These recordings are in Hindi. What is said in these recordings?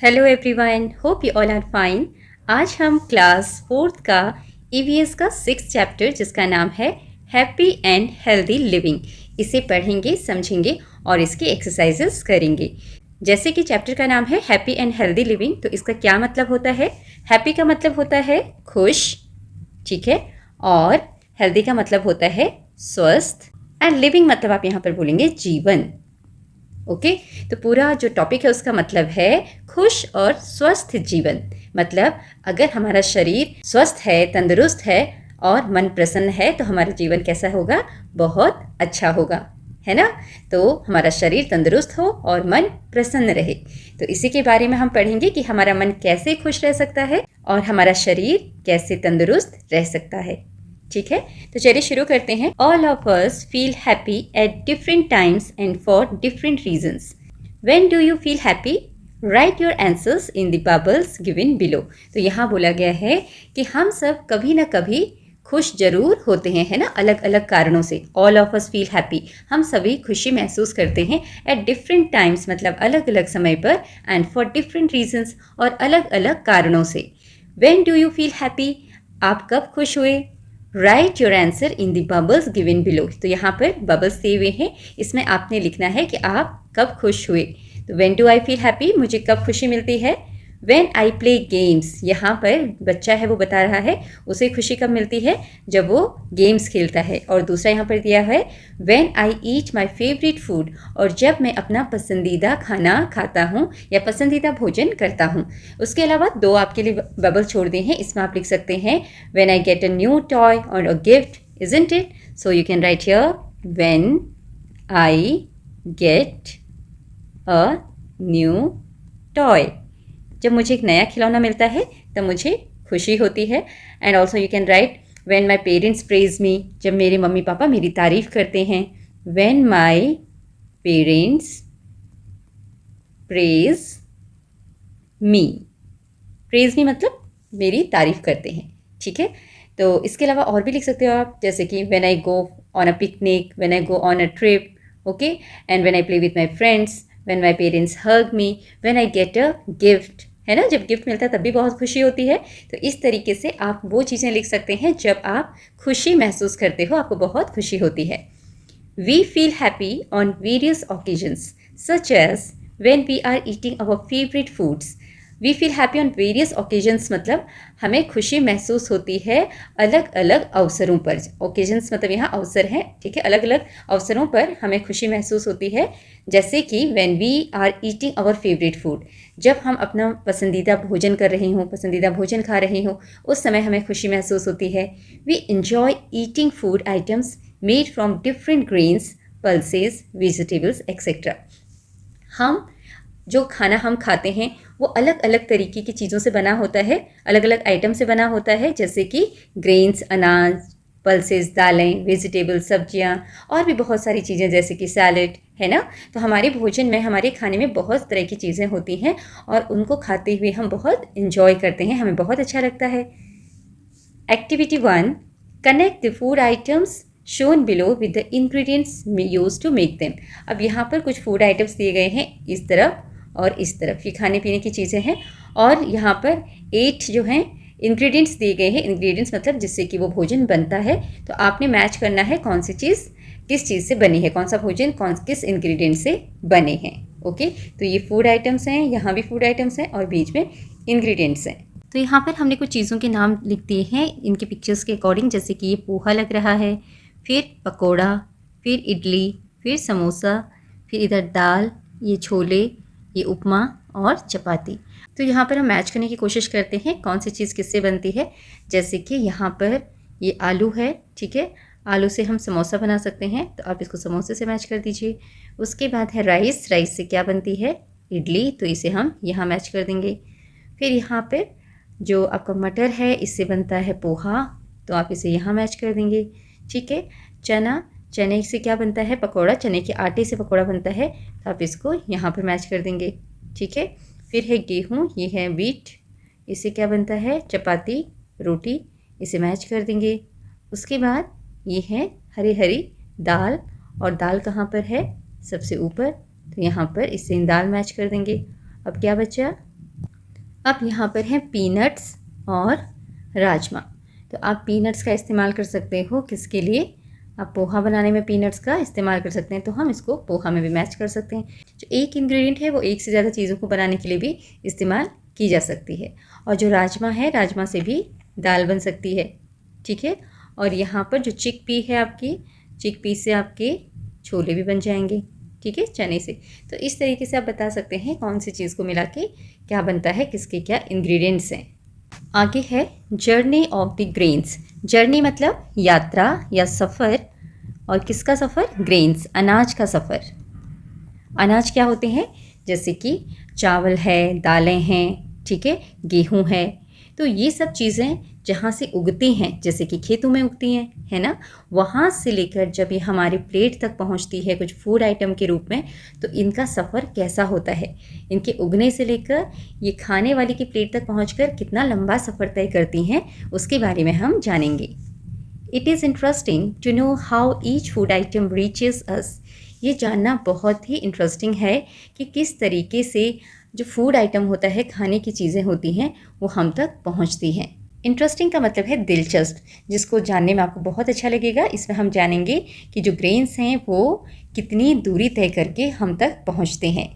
Hello everyone, hope you all are fine. आज हम क्लास 4th का ईवीएस का 6th चैप्टर जिसका नाम है हैप्पी एंड हेल्दी लिविंग, इसे पढ़ेंगे, समझेंगे और इसकी एक्सरसाइजेस करेंगे। जैसे कि चैप्टर का नाम है हैप्पी एंड हेल्दी लिविंग, तो इसका क्या मतलब होता है। हैप्पी का मतलब होता है खुश, ठीक है, और हेल्दी का मतलब होता है स्वस्थ, एंड लिविंग मतलब आप यहाँ पर बोलेंगे जीवन। ओके तो पूरा जो टॉपिक है उसका मतलब है खुश और स्वस्थ जीवन। मतलब अगर हमारा शरीर स्वस्थ है, तंदुरुस्त है और मन प्रसन्न है तो हमारा जीवन कैसा होगा, बहुत अच्छा होगा, है ना। तो हमारा शरीर तंदुरुस्त हो और मन प्रसन्न रहे, तो इसी के बारे में हम पढ़ेंगे कि हमारा मन कैसे खुश रह सकता है और हमारा शरीर कैसे तंदुरुस्त रह सकता है। ठीक है, तो चलिए शुरू करते हैं। All of us feel happy at different times and for different reasons. When do you feel happy? Right your answers in the bubbles given below. तो यहाँ बोला गया है कि हम सब कभी ना कभी खुश जरूर होते हैं, है ना, अलग अलग कारणों से। All of us feel happy, हम सभी खुशी महसूस करते हैं एट डिफरेंट टाइम्स मतलब अलग अलग समय पर, एंड फॉर डिफरेंट रीजंस और अलग अलग कारणों से। When do you feel happy, आप कब खुश हुए? Right your answer in the bubbles given below. तो यहाँ पर बबल्स दिए हुए हैं, इसमें आपने लिखना है कि आप कब खुश हुए। तो when do I feel happy, मुझे कब खुशी मिलती है। व्हेन आई प्ले गेम्स, यहाँ पर बच्चा है वो बता रहा है उसे खुशी कब मिलती है, जब वो गेम्स खेलता है। और दूसरा यहाँ पर दिया है when I eat my favourite food, और जब मैं अपना पसंदीदा खाना खाता हूँ या पसंदीदा भोजन करता हूँ। उसके अलावा दो आपके लिए बबल छोड़ दिए हैं, इसमें आप लिख सकते हैं when I get a new toy or a gift, isn't it. So you can write here when I get a new toy, जब मुझे एक नया खिलौना मिलता है तब मुझे खुशी होती है। And also you can right when my parents praise me, जब मेरे मम्मी पापा मेरी तारीफ करते हैं। When my parents praise me, praise me मतलब मेरी तारीफ करते हैं, ठीक है। तो इसके अलावा और भी लिख सकते हो आप, जैसे कि when I go on a picnic, when I go on a trip, okay, and when I play with my friends, when my parents hug me, when I get a gift, है ना, जब गिफ्ट मिलता है तब भी बहुत खुशी होती है। तो इस तरीके से आप वो चीज़ें लिख सकते हैं जब आप खुशी महसूस करते हो, आपको बहुत खुशी होती है। We feel happy on various occasions such as when we are eating our favourite foods. We feel happy on various occasions मतलब हमें खुशी महसूस होती है अलग अलग अवसरों पर। ओकेजन्स मतलब यहाँ अवसर हैं, ठीक है, अलग अलग अवसरों पर हमें खुशी महसूस होती है। जैसे कि when we are eating our favourite food, जब हम अपना पसंदीदा भोजन कर रहे हों, पसंदीदा भोजन खा रहे हों, उस समय हमें खुशी महसूस होती है। We enjoy eating food items made from different grains, pulses, vegetables etcetera. हम जो खाना हम खाते हैं वो अलग अलग तरीके की चीज़ों से बना होता है, अलग अलग आइटम से बना होता है, जैसे कि ग्रेन्स अनाज, पल्सेस दालें, वेजिटेबल सब्जियां, और भी बहुत सारी चीज़ें जैसे कि सैलड, है ना। तो हमारे भोजन में, हमारे खाने में बहुत तरह की चीज़ें होती हैं और उनको खाते हुए हम बहुत इंजॉय करते हैं, हमें बहुत अच्छा लगता है। Activity 1, connect the food items shown below with the ingredients use to make them. अब यहाँ पर कुछ फूड आइटम्स दिए गए हैं इस तरफ और इस तरफ, ये खाने पीने की चीज़ें हैं, और यहाँ पर 8 जो हैं इंग्रेडिएंट्स दिए गए हैं। इंग्रेडिएंट्स मतलब जिससे कि वो भोजन बनता है, तो आपने मैच करना है कौन सी चीज़ किस चीज़ से बनी है, कौन सा भोजन किस इंग्रेडिएंट से बने हैं। ओके, तो ये फूड आइटम्स हैं, यहाँ भी फूड आइटम्स हैं और बीच में इंग्रेडिएंट्स हैं। तो यहाँ पर हमने कुछ चीज़ों के नाम लिख दिए हैं इनके पिक्चर्स के अकॉर्डिंग, जैसे कि ये पोहा लग रहा है, फिर पकोड़ा, फिर इडली, फिर समोसा, फिर इधर दाल, ये छोले, ये उपमा और चपाती। तो यहाँ पर हम मैच करने की कोशिश करते हैं कौन सी चीज़ किससे बनती है। जैसे कि यहाँ पर ये आलू है, ठीक है, आलू से हम समोसा बना सकते हैं, तो आप इसको समोसे से मैच कर दीजिए। उसके बाद है राइस, राइस से क्या बनती है, इडली, तो इसे हम यहाँ मैच कर देंगे। फिर यहाँ पर जो आपका मटर है इससे बनता है पोहा, तो आप इसे यहाँ मैच कर देंगे, ठीक है। चना, चने से क्या बनता है, पकौड़ा, चने के आटे से पकौड़ा बनता है, तो आप इसको यहाँ पर मैच कर देंगे, ठीक है। फिर है गेहूँ, ये है व्हीट, इससे क्या बनता है, चपाती, रोटी, इसे मैच कर देंगे। उसके बाद ये है हरी हरी दाल, और दाल कहाँ पर है, सबसे ऊपर, तो यहाँ पर इससे दाल मैच कर देंगे। अब क्या बचा, अब यहाँ पर हैं पीनट्स और राजमा। तो आप पीनट्स का इस्तेमाल कर सकते हो किसके लिए, आप पोहा बनाने में पीनट्स का इस्तेमाल कर सकते हैं, तो हम इसको पोहा में भी मैच कर सकते हैं। जो एक इंग्रेडिएंट है वो एक से ज़्यादा चीज़ों को बनाने के लिए भी इस्तेमाल की जा सकती है। और जो राजमा है, राजमा से भी दाल बन सकती है, ठीक है। और यहाँ पर जो चिकपी है आपकी, चिकपी से आपके छोले भी बन जाएंगे, ठीक है, चने से। तो इस तरीके से आप बता सकते हैं कौन सी चीज़ को मिला के क्या बनता है, किसके क्या इंग्रेडिएंट्स हैं। आगे है journey of the grains. Journey मतलब यात्रा या सफ़र, और किसका सफ़र, ग्रेन्स, अनाज का सफ़र। अनाज क्या होते हैं, जैसे कि चावल है, दालें हैं, ठीक है, गेहूँ है। तो ये सब चीज़ें जहाँ से उगती हैं, जैसे कि खेतों में उगती हैं, है ना, वहाँ से लेकर जब ये हमारे प्लेट तक पहुँचती है कुछ फूड आइटम के रूप में, तो इनका सफ़र कैसा होता है, इनके उगने से लेकर ये खाने वाले की प्लेट तक पहुँचकर कितना लंबा सफ़र तय करती हैं, उसके बारे में हम जानेंगे। It is interesting to know how each food item reaches us. ये जानना बहुत ही इंटरेस्टिंग है कि किस तरीके से जो फूड आइटम होता है, खाने की चीज़ें होती हैं, वो हम तक पहुंचती हैं। इंटरेस्टिंग का मतलब है दिलचस्प, जिसको जानने में आपको बहुत अच्छा लगेगा। इसमें हम जानेंगे कि जो ग्रेन्स हैं वो कितनी दूरी तय करके हम तक पहुंचते हैं।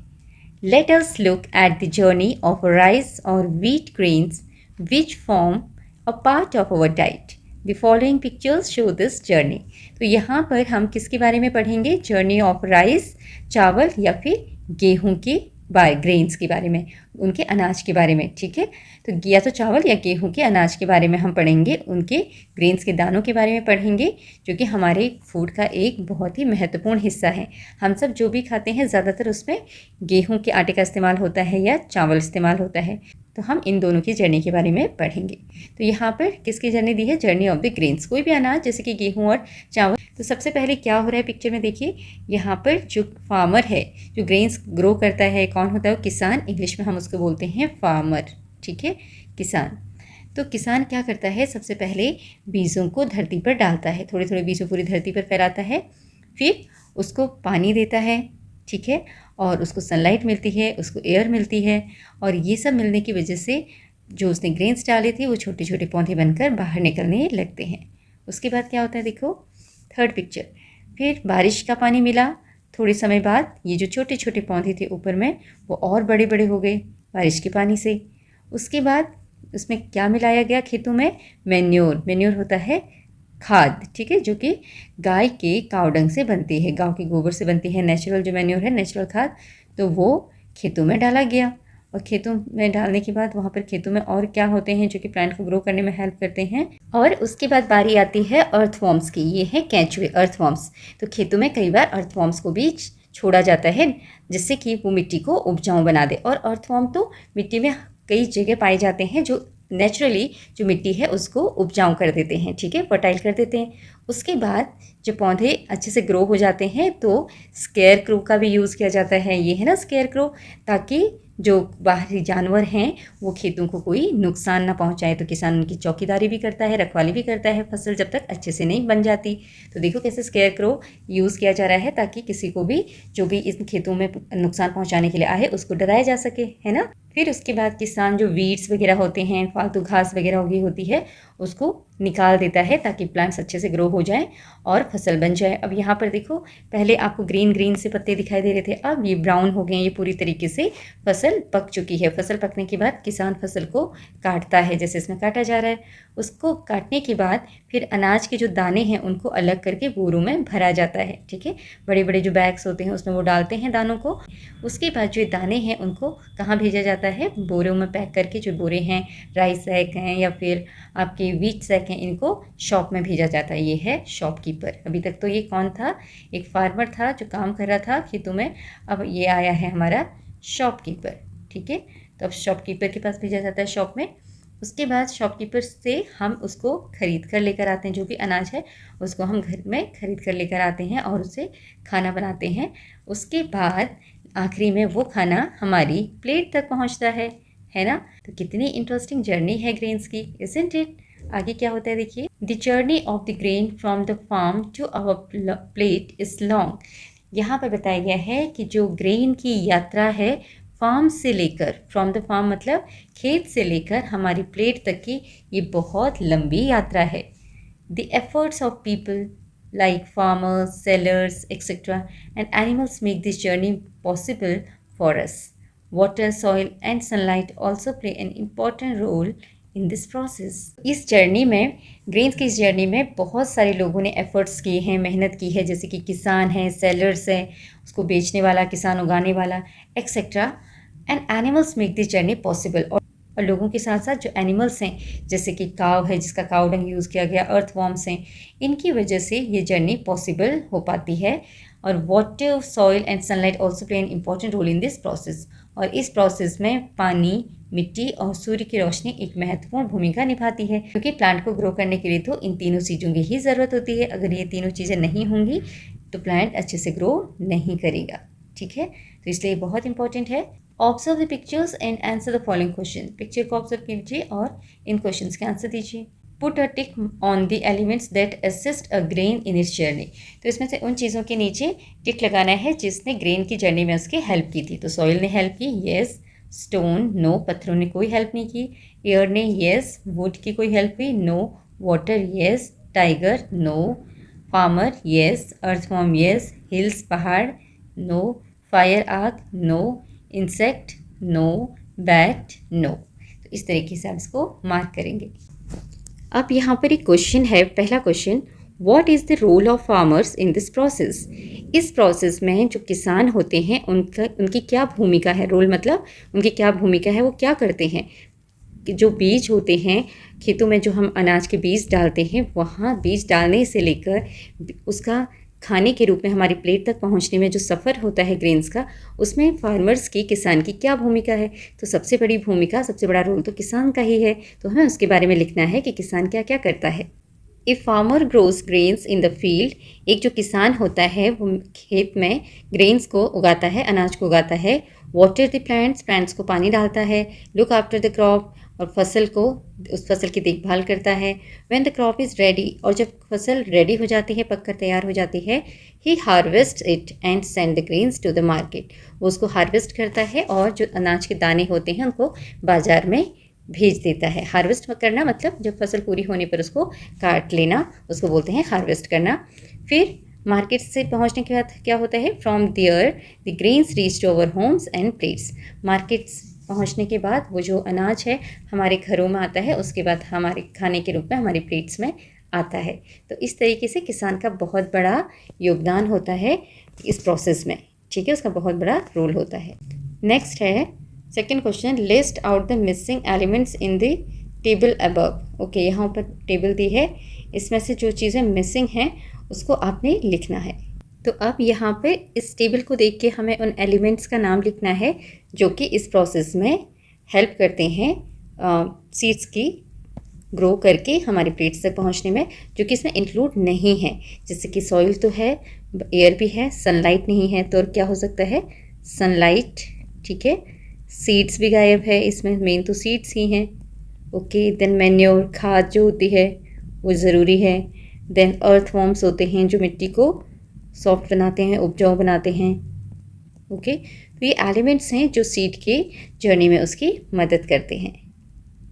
Let us look at the journey of rice और wheat grains which form a part of our diet. The following pictures show this journey. तो यहाँ पर हम किसके बारे में पढ़ेंगे, जर्नी ऑफ राइस, चावल या फिर गेहूँ के ग्रेन्स के बारे में, उनके अनाज के बारे में, ठीक है। तो या तो चावल या गेहूं के अनाज के बारे में हम पढ़ेंगे, उनके ग्रेन्स के दानों के बारे में पढ़ेंगे, जो कि हमारे फूड का एक बहुत ही महत्वपूर्ण हिस्सा है। हम सब जो भी खाते हैं ज़्यादातर उसमें गेहूं के आटे का इस्तेमाल होता है या चावल इस्तेमाल होता है। तो हम इन दोनों की जर्नी के बारे में पढ़ेंगे। तो यहाँ पर किसकी जर्नी दी है, जर्नी ऑफ द ग्रेन्स। कोई भी अनाज जैसे कि गेहूँ और चावल। तो सबसे पहले क्या हो रहा है पिक्चर में देखिए, यहाँ पर जो फार्मर है, जो ग्रेन्स ग्रो करता है, कौन होता है, वो किसान। इंग्लिश में हम उसको बोलते हैं फार्मर, ठीक है, किसान। तो किसान क्या करता है, सबसे पहले बीजों को धरती पर डालता है, थोड़े थोड़े बीजों पूरी धरती पर फैलाता है, फिर उसको पानी देता है, ठीक है, और उसको सनलाइट मिलती है, उसको एयर मिलती है, और ये सब मिलने की वजह से जो उसने ग्रेन्स डाले थे वो छोटे छोटे पौधे बनकर बाहर निकलने लगते हैं। उसके बाद क्या होता है, देखो थर्ड पिक्चर, फिर बारिश का पानी मिला, थोड़े समय बाद ये जो छोटे छोटे पौधे थे ऊपर में वो और बड़े बड़े हो गए बारिश के पानी से। उसके बाद उसमें क्या मिलाया गया खेतों में, मैन्योर। मैन्योर होता है खाद, ठीक है, जो कि गाय के कावडंग से बनती है, गांव के गोबर से बनती है, नेचुरल जो मैन्योर है, नेचुरल खाद। तो वो खेतों में डाला गया, और खेतों में डालने के बाद वहाँ पर खेतों में और क्या होते हैं जो कि प्लांट को ग्रो करने में हेल्प करते हैं। और उसके बाद बारी आती है अर्थवॉर्म्स की। ये है केंचुए, अर्थवॉर्म्स। तो खेतों में कई बार अर्थवॉर्म्स को भी छोड़ा जाता है जिससे कि वो मिट्टी को उपजाऊ बना दे। और अर्थवॉर्म तो मिट्टी में कई जगह पाए जाते हैं जो नेचुरली जो मिट्टी है उसको उपजाऊ कर देते हैं, ठीक है, फर्टाइल कर देते हैं। उसके बाद जब पौधे अच्छे से ग्रो हो जाते हैं तो स्केयर क्रो का भी यूज़ किया जाता है। ये है ना स्केयर क्रो, ताकि जो बाहरी जानवर हैं वो खेतों को कोई नुकसान ना पहुंचाए। तो किसान उनकी चौकीदारी भी करता है, रखवाली भी करता है, फसल जब तक अच्छे से नहीं बन जाती। तो देखो कैसे स्केयर क्रो यूज़ किया जा रहा है, ताकि किसी को भी जो भी इन खेतों में नुकसान पहुंचाने के लिए आए उसको डराया जा सके, है ना। फिर उसके बाद किसान जो वीड्स वगैरह होते हैं, फालतू घास वगैरह उगी होती है, उसको निकाल देता है ताकि प्लांट्स अच्छे से ग्रो हो जाएं और फसल बन जाए। अब यहाँ पर देखो, पहले आपको ग्रीन ग्रीन से पत्ते दिखाई दे रहे थे, अब ये ब्राउन हो गए, ये पूरी तरीके से फसल पक चुकी है। फसल पकने के बाद किसान फसल को काटता है, जैसे इसमें काटा जा रहा है। उसको काटने के बाद फिर अनाज के जो दाने हैं उनको अलग करके बोरों में भरा जाता है, ठीक है। बड़े बड़े जो बैग्स होते हैं उसमें वो डालते हैं दानों को। उसके बाद जो दाने हैं उनको कहाँ भेजा जाता है, बोरों में पैक करके। जो बोरे हैं, राइस सैक हैं या फिर आपके व्हीट सैक हैं, इनको शॉप में भेजा जाता है। ये है शॉपकीपर। अभी तक तो ये कौन था, एक फार्मर था जो काम कर रहा था खेतों में। अब ये आया है हमारा शॉपकीपर, ठीक है। तो अब शॉपकीपर के पास भेजा जाता है शॉप में। उसके बाद शॉपकीपर से हम उसको खरीद कर लेकर आते हैं, जो भी अनाज है उसको हम घर में खरीद कर लेकर आते हैं और उसे खाना बनाते हैं। उसके बाद आखिरी में वो खाना हमारी प्लेट तक पहुंचता है ना। तो कितनी इंटरेस्टिंग जर्नी है ग्रेन्स की, इज़न्ट इट। आगे क्या होता है देखिए, the journey of the grain from the farm to our plate is long. यहाँ पर बताया गया है कि जो ग्रेन की यात्रा है फार्म से लेकर, फ्रॉम द फार्म मतलब खेत से लेकर हमारी प्लेट तक की ये बहुत लंबी यात्रा है। The efforts of people like farmers, sellers, etc. and animals make this journey possible for us. Water, soil and sunlight also play an important role in this process. इस जर्नी में, ग्रेन्स की इस जर्नी में बहुत सारे लोगों ने एफर्ट्स किए हैं, मेहनत की है, जैसे कि किसान हैं, सेलर्स हैं, उसको बेचने वाला, किसान उगाने वाला, etcetera. And animals make this journey possible. और लोगों के साथ साथ जो एनिमल्स हैं, जैसे कि काव है जिसका काव डंग यूज़ किया गया, अर्थवॉर्म्स हैं, इनकी वजह से ये जर्नी पॉसिबल हो पाती है। और water, soil and sunlight also play an important role in this process. और इस प्रोसेस में पानी, मिट्टी और सूर्य की रोशनी एक महत्वपूर्ण भूमिका निभाती है, क्योंकि प्लांट को ग्रो करने के लिए तो इन तीनों चीज़ों की ही ज़रूरत होती है। अगर ये तीनों चीज़ें नहीं होंगी तो प्लांट अच्छे से ग्रो नहीं करेगा। ठीक है, तो इसलिए बहुत इंपॉर्टेंट है। Observe the pictures and answer the following question. Picture को ऑब्जर्व कीजिए और इन क्वेश्चंस के आंसर दीजिए। Put a tick on the elements that assist a grain in its journey. तो इसमें से उन चीज़ों के नीचे टिक लगाना है जिसने ग्रेन की जर्नी में उसकी हेल्प की थी। तो सॉइल ने हेल्प की, येस। स्टोन, नो, पत्थरों ने कोई हेल्प नहीं की। एयर ने, येस। वुड की कोई हेल्प हुई, no. Water, yes. Tiger, no. Farmer, yes. Earthworm, yes. Hills, पहाड़, नो। फायर, आग, no. Insect, no. Bat, no. तो इस तरीके से आप इसको मार्क करेंगे। अब यहाँ पर एक क्वेश्चन है, पहला question, what is the role of farmers in this process. इस प्रोसेस में जो किसान होते हैं उनकी क्या भूमिका है। रोल मतलब उनकी क्या भूमिका है, वो क्या करते हैं। जो बीज होते हैं खेतों में, जो हम अनाज के बीज डालते हैं, वहाँ बीज डालने से लेकर उसका खाने के रूप में हमारी प्लेट तक पहुंचने में जो सफ़र होता है ग्रेन्स का, उसमें फार्मर्स की, किसान की क्या भूमिका है। तो सबसे बड़ी भूमिका, सबसे बड़ा रोल तो किसान का ही है। तो हमें उसके बारे में लिखना है कि किसान क्या क्या करता है। If farmer grows grains in the field, एक जो किसान होता है वो खेत में ग्रेन्स को उगाता है, अनाज को उगाता है। वाटर द प्लांट्स, प्लांट्स को पानी डालता है। लुक आफ्टर द क्रॉप, और फसल को, उस फसल की देखभाल करता है। When the crop is ready, और जब फसल रेडी हो जाती है, पककर तैयार हो जाती है, he harvest it and send the grains to the market. वो उसको हार्वेस्ट करता है और जो अनाज के दाने होते हैं उनको बाजार में भेज देता है। हार्वेस्ट करना मतलब जब फसल पूरी होने पर उसको काट लेना, उसको बोलते हैं हार्वेस्ट करना। फिर मार्केट से पहुंचने के बाद क्या होता है, from there the grains reach to our homes and plates. Market पहुंचने के बाद वो जो अनाज है हमारे घरों में आता है, उसके बाद हमारे खाने के रूप में हमारी प्लेट्स में आता है। तो इस तरीके से किसान का बहुत बड़ा योगदान होता है इस प्रोसेस में। ठीक है, उसका बहुत बड़ा रोल होता है। नेक्स्ट है second question, list out the missing elements in the table above. Okay, यहाँ पर टेबल दी है, इसमें से जो चीज़ें मिसिंग हैं उसको आपने लिखना है। तो अब यहाँ पे इस टेबल को देख के हमें उन एलिमेंट्स का नाम लिखना है जो कि इस प्रोसेस में हेल्प करते हैं सीड्स की ग्रो करके हमारे प्लेट्स तक पहुँचने में, जो कि इसमें इंक्लूड नहीं है। जैसे कि सॉइल तो है, एयर भी है, सनलाइट नहीं है, तो और क्या हो सकता है, सनलाइट। ठीक है, सीड्स भी गायब है इसमें, मेन तो सीड्स ही हैं। ओके, देन मैन्योर, खाद जो होती है वो ज़रूरी है। देन अर्थवॉर्म्स होते हैं जो मिट्टी को सॉफ्ट बनाते हैं, उपजाऊ बनाते हैं। ओके, तो ये एलिमेंट्स हैं जो सीड की जर्नी में उसकी मदद करते हैं,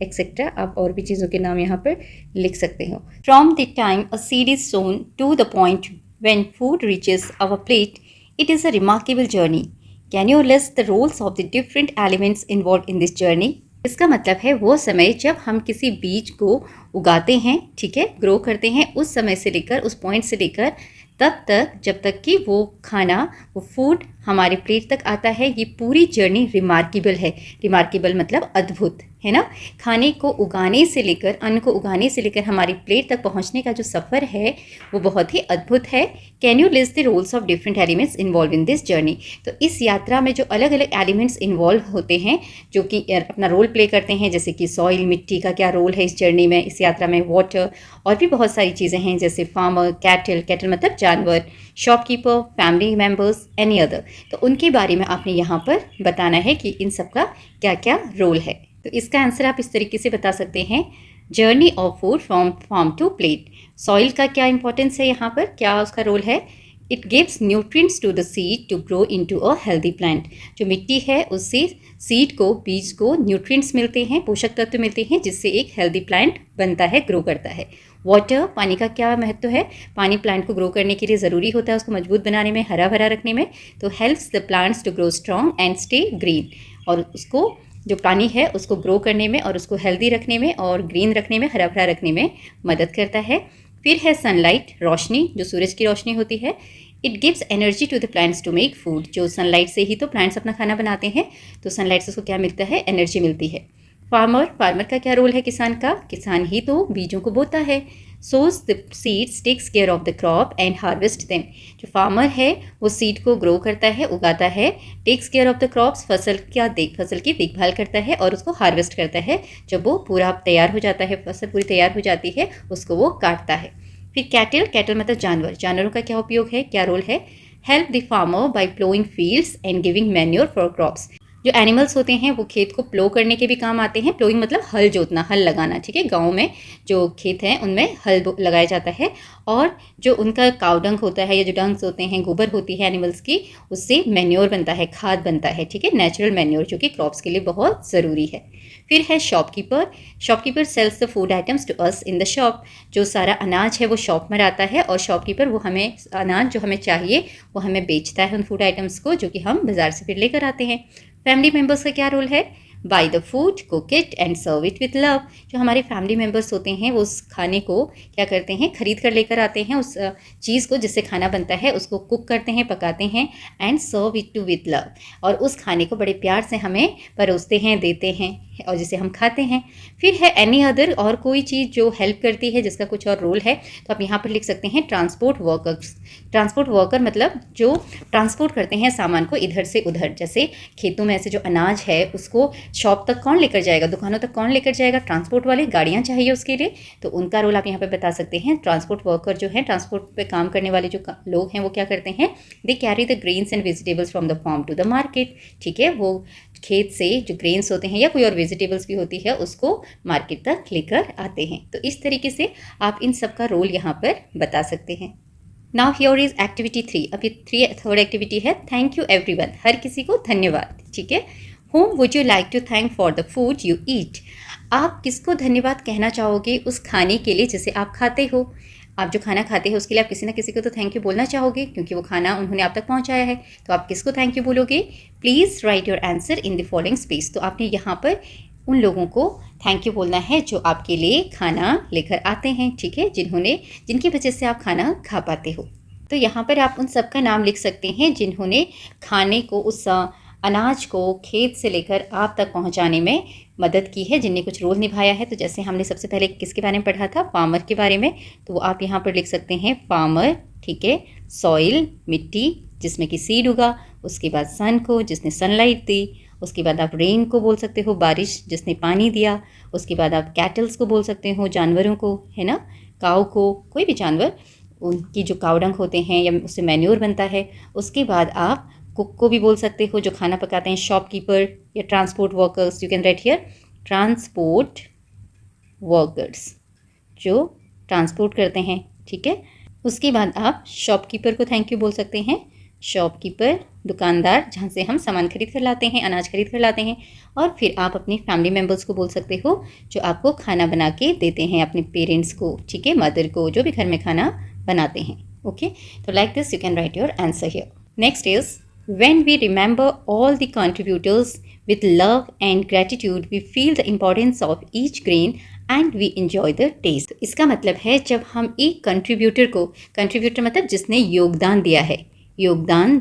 एक्सेट्रा। आप और भी चीज़ों के नाम यहाँ पर लिख सकते हो। From the time a seed is sown to the point when food reaches our plate, it is a remarkable journey. Can you list the roles of the different elements involve in this journey. इसका मतलब है वो समय जब हम किसी बीज को उगाते हैं, ठीक है, ग्रो करते हैं, उस समय से लेकर, उस पॉइंट से लेकर तब तक जब तक कि वो खाना, वो फूड हमारे प्लेट तक आता है, ये पूरी जर्नी रिमार्केबल है। रिमार्केबल मतलब अद्भुत, है ना। खाने को उगाने से लेकर, अन्न को उगाने से लेकर हमारी प्लेट तक पहुंचने का जो सफ़र है वो बहुत ही अद्भुत है। Can you list the roles of different elements involve in this journey. तो इस यात्रा में जो अलग अलग एलिमेंट्स इन्वॉल्व होते हैं, जो कि अपना रोल प्ले करते हैं, जैसे कि सॉइल, मिट्टी का क्या रोल है इस जर्नी में, इस यात्रा में, वाटर, और भी बहुत सारी चीज़ें हैं, जैसे फार्मर, कैटल मतलब जानवर, shopkeeper, family members, any other. तो उनके बारे में आपने यहाँ पर बताना है कि इन सब का क्या क्या रोल है। तो इसका आंसर आप इस तरीके से बता सकते हैं, journey of food from farm to plate. Soil का क्या इंपॉर्टेंस है यहाँ पर, क्या उसका रोल है। It gives nutrients to the seed to grow into a healthy plant. जो मिट्टी है उससे सीड को, बीज को न्यूट्रिएंट्स मिलते हैं, पोषक तत्व मिलते हैं, जिससे एक हेल्दी प्लांट बनता है, ग्रो करता है। वाटर, पानी का क्या महत्व है? पानी प्लांट को ग्रो करने के लिए ज़रूरी होता है, उसको मजबूत बनाने में, हरा भरा रखने में। तो helps the plants to grow strong and stay green. और उसको, जो पानी है उसको ग्रो करने में और उसको हेल्दी रखने में और ग्रीन रखने में, हरा भरा रखने में मदद करता है। फिर है सनलाइट, रोशनी, जो सूरज की रोशनी होती है। It gives energy to the plants to make food. जो सनलाइट से ही तो प्लांट्स अपना खाना बनाते हैं, तो सनलाइट से उसको क्या मिलता है? एनर्जी मिलती है। फार्मर का क्या रोल है किसान का? किसान ही तो बीजों को बोता है। Sows the seeds, takes care of the crop and harvest them. जो फार्मर है वो सीड को ग्रो करता है, उगाता है, takes care of the crops, फसल की देखभाल करता है और उसको हार्वेस्ट करता है। जब वो पूरा तैयार हो जाता है, फसल पूरी तैयार हो जाती है, उसको वो काटता है। फिर कैटल मतलब जानवर। जानवरों का क्या उपयोग है, क्या रोल है? Help the farmer by ploughing fields and giving manure for crops. जो एनिमल्स होते हैं वो खेत को प्लो करने के भी काम आते हैं। प्लोइंग मतलब हल जोतना, हल लगाना, ठीक है। गाँव में जो खेत हैं उनमें हल लगाया जाता है, और जो उनका काउडंग होता है या जो डंग्स होते हैं, गोबर होती है एनिमल्स की, उससे मैन्योर बनता है, खाद बनता है, ठीक है, नेचुरल मैन्योर, जो कि क्रॉप्स के लिए बहुत ज़रूरी है। फिर है shopkeeper sells the food items to us in the shop. जो सारा अनाज है वो शॉप में आता है और शॉपकीपर वो हमें अनाज जो हमें चाहिए वो हमें बेचता है, उन फूड आइटम्स को, जो कि हम बाज़ार से फिर लेकर आते हैं। फैमिली मेम्बर्स का क्या रोल है? Buy the food, cook it and serve it with love. जो हमारे फैमिली मेम्बर्स होते हैं वो उस खाने को क्या करते हैं? खरीद कर लेकर आते हैं, उस चीज़ को जिससे खाना बनता है उसको कुक करते हैं, पकाते हैं, and serve it to with love. और उस खाने को बड़े प्यार से हमें परोसते हैं, देते हैं, और जिसे हम खाते हैं। फिर है एनी अदर, और कोई चीज़ जो हेल्प करती है, जिसका कुछ और रोल है, तो आप यहाँ पर लिख सकते हैं ट्रांसपोर्ट वर्कर्स। ट्रांसपोर्ट वर्कर मतलब जो ट्रांसपोर्ट करते हैं सामान को इधर से उधर। जैसे खेतों में ऐसे जो अनाज है उसको शॉप तक कौन लेकर जाएगा, दुकानों तक कौन लेकर जाएगा? ट्रांसपोर्ट वाले, गाड़ियाँ चाहिए उसके लिए, तो उनका रोल आप यहाँ पे बता सकते हैं। ट्रांसपोर्ट वर्कर जो है, ट्रांसपोर्ट पे काम करने वाले जो लोग हैं वो क्या करते हैं? They carry the grains and vegetables from the farm to the market, ठीक है। वो खेत से जो ग्रेन्स होते हैं या कोई और वेजिटेबल्स भी होती है उसको मार्केट तक लेकर आते हैं। तो इस तरीके से आप इन सब का रोल यहाँ पर बता सकते हैं। Now here is activity 3। अब ये थर्ड एक्टिविटी है, थैंक यू एवरीवन, हर किसी को धन्यवाद, ठीक है। Whom would you like to thank for the food you eat? आप किसको धन्यवाद कहना चाहोगे उस खाने के लिए जिसे आप खाते हो? आप जो खाना खाते हो उसके लिए आप किसी ना किसी को तो थैंक यू बोलना चाहोगे, क्योंकि वो खाना उन्होंने आप तक पहुंचाया है। तो आप किसको थैंक यू बोलोगे? Please write your answer in the following space. तो आपने यहाँ पर उन लोगों को थैंक यू बोलना है जो आपके लिए खाना लेकर आते हैं, ठीक है, जिनकी वजह से आप खाना खा पाते हो। तो यहाँ पर आप उन सब का नाम लिख सकते हैं जिन्होंने खाने को, उस अनाज को खेत से लेकर आप तक पहुंचाने में मदद की है, जिनने कुछ रोल निभाया है। तो जैसे हमने सबसे पहले किसके बारे में पढ़ा था? फार्मर के बारे में। तो आप यहाँ पर लिख सकते हैं फार्मर, ठीक है। सॉइल, मिट्टी जिसमें कि सीड उगा। उसके बाद सन को, जिसने सनलाइट दी। उसके बाद आप रेन को बोल सकते हो, बारिश, जिसने पानी दिया। उसके बाद आप कैटल्स को बोल सकते हो, जानवरों को, है ना, काऊ को, कोई भी जानवर, उनकी जो काउडंग होते हैं या उससे मैन्योर बनता है। उसके बाद आप कुक को भी बोल सकते हो, जो खाना पकाते हैं, शॉपकीपर या transport workers. You can write here transport workers, जो ट्रांसपोर्ट करते हैं, ठीक है। उसके बाद आप शॉपकीपर को थैंक यू बोल सकते हैं। शॉपकीपर, दुकानदार, जहाँ से हम सामान खरीद कर लाते हैं, अनाज खरीद कर लाते हैं। और फिर आप अपनी फैमिली मेम्बर्स को बोल सकते हो जो आपको खाना बना के देते हैं, अपने पेरेंट्स को, ठीक है, मदर को, जो भी घर में खाना बनाते हैं। ओके, तो like this you can write your answer here. Next is when we remember all the contributors with love and gratitude, we feel the importance of each grain and we enjoy the taste. इसका मतलब है जब हम एक कंट्रीब्यूटर को, कंट्रीब्यूटर मतलब जिसने योगदान दिया है, योगदान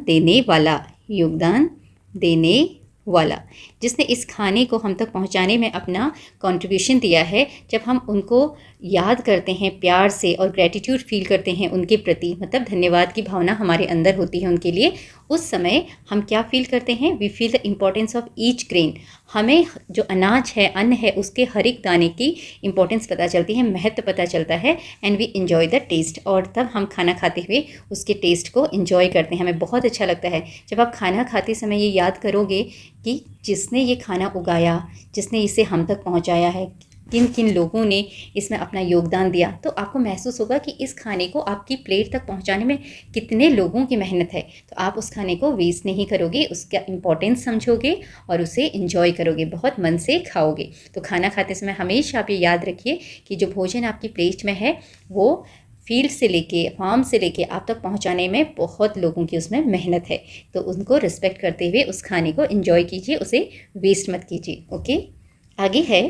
देने वाला, जिसने इस खाने को हम तक पहुंचाने में अपना कंट्रीब्यूशन दिया है, जब हम उनको याद करते हैं प्यार से और ग्रेटिट्यूड फील करते हैं उनके प्रति, मतलब धन्यवाद की भावना हमारे अंदर होती है उनके लिए, उस समय हम क्या फील करते हैं? We feel the importance of each grain. हमें जो अनाज है, अन्न है, उसके हर एक दाने की इम्पोर्टेंस पता चलती है, महत्व पता चलता है। And we enjoy the taste, और तब हम खाना खाते हुए उसके टेस्ट को इन्जॉय करते हैं, हमें बहुत अच्छा लगता है। जब आप खाना खाते समय ये याद करोगे कि जिसने ये खाना उगाया, जिसने इसे हम तक पहुंचाया है, किन किन लोगों ने इसमें अपना योगदान दिया, तो आपको महसूस होगा कि इस खाने को आपकी प्लेट तक पहुंचाने में कितने लोगों की मेहनत है। तो आप उस खाने को वेस्ट नहीं करोगे, उसका इम्पोर्टेंस समझोगे और उसे इंजॉय करोगे, बहुत मन से खाओगे। तो खाना खाते समय हमेशा आप ये याद रखिए कि जो भोजन आपकी प्लेट में है वो फील्ड से लेके, फार्म से लेके आप तक पहुंचाने में बहुत लोगों की उसमें मेहनत है। तो उनको रिस्पेक्ट करते हुए उस खाने को एंजॉय कीजिए, उसे वेस्ट मत कीजिए। ओके, आगे है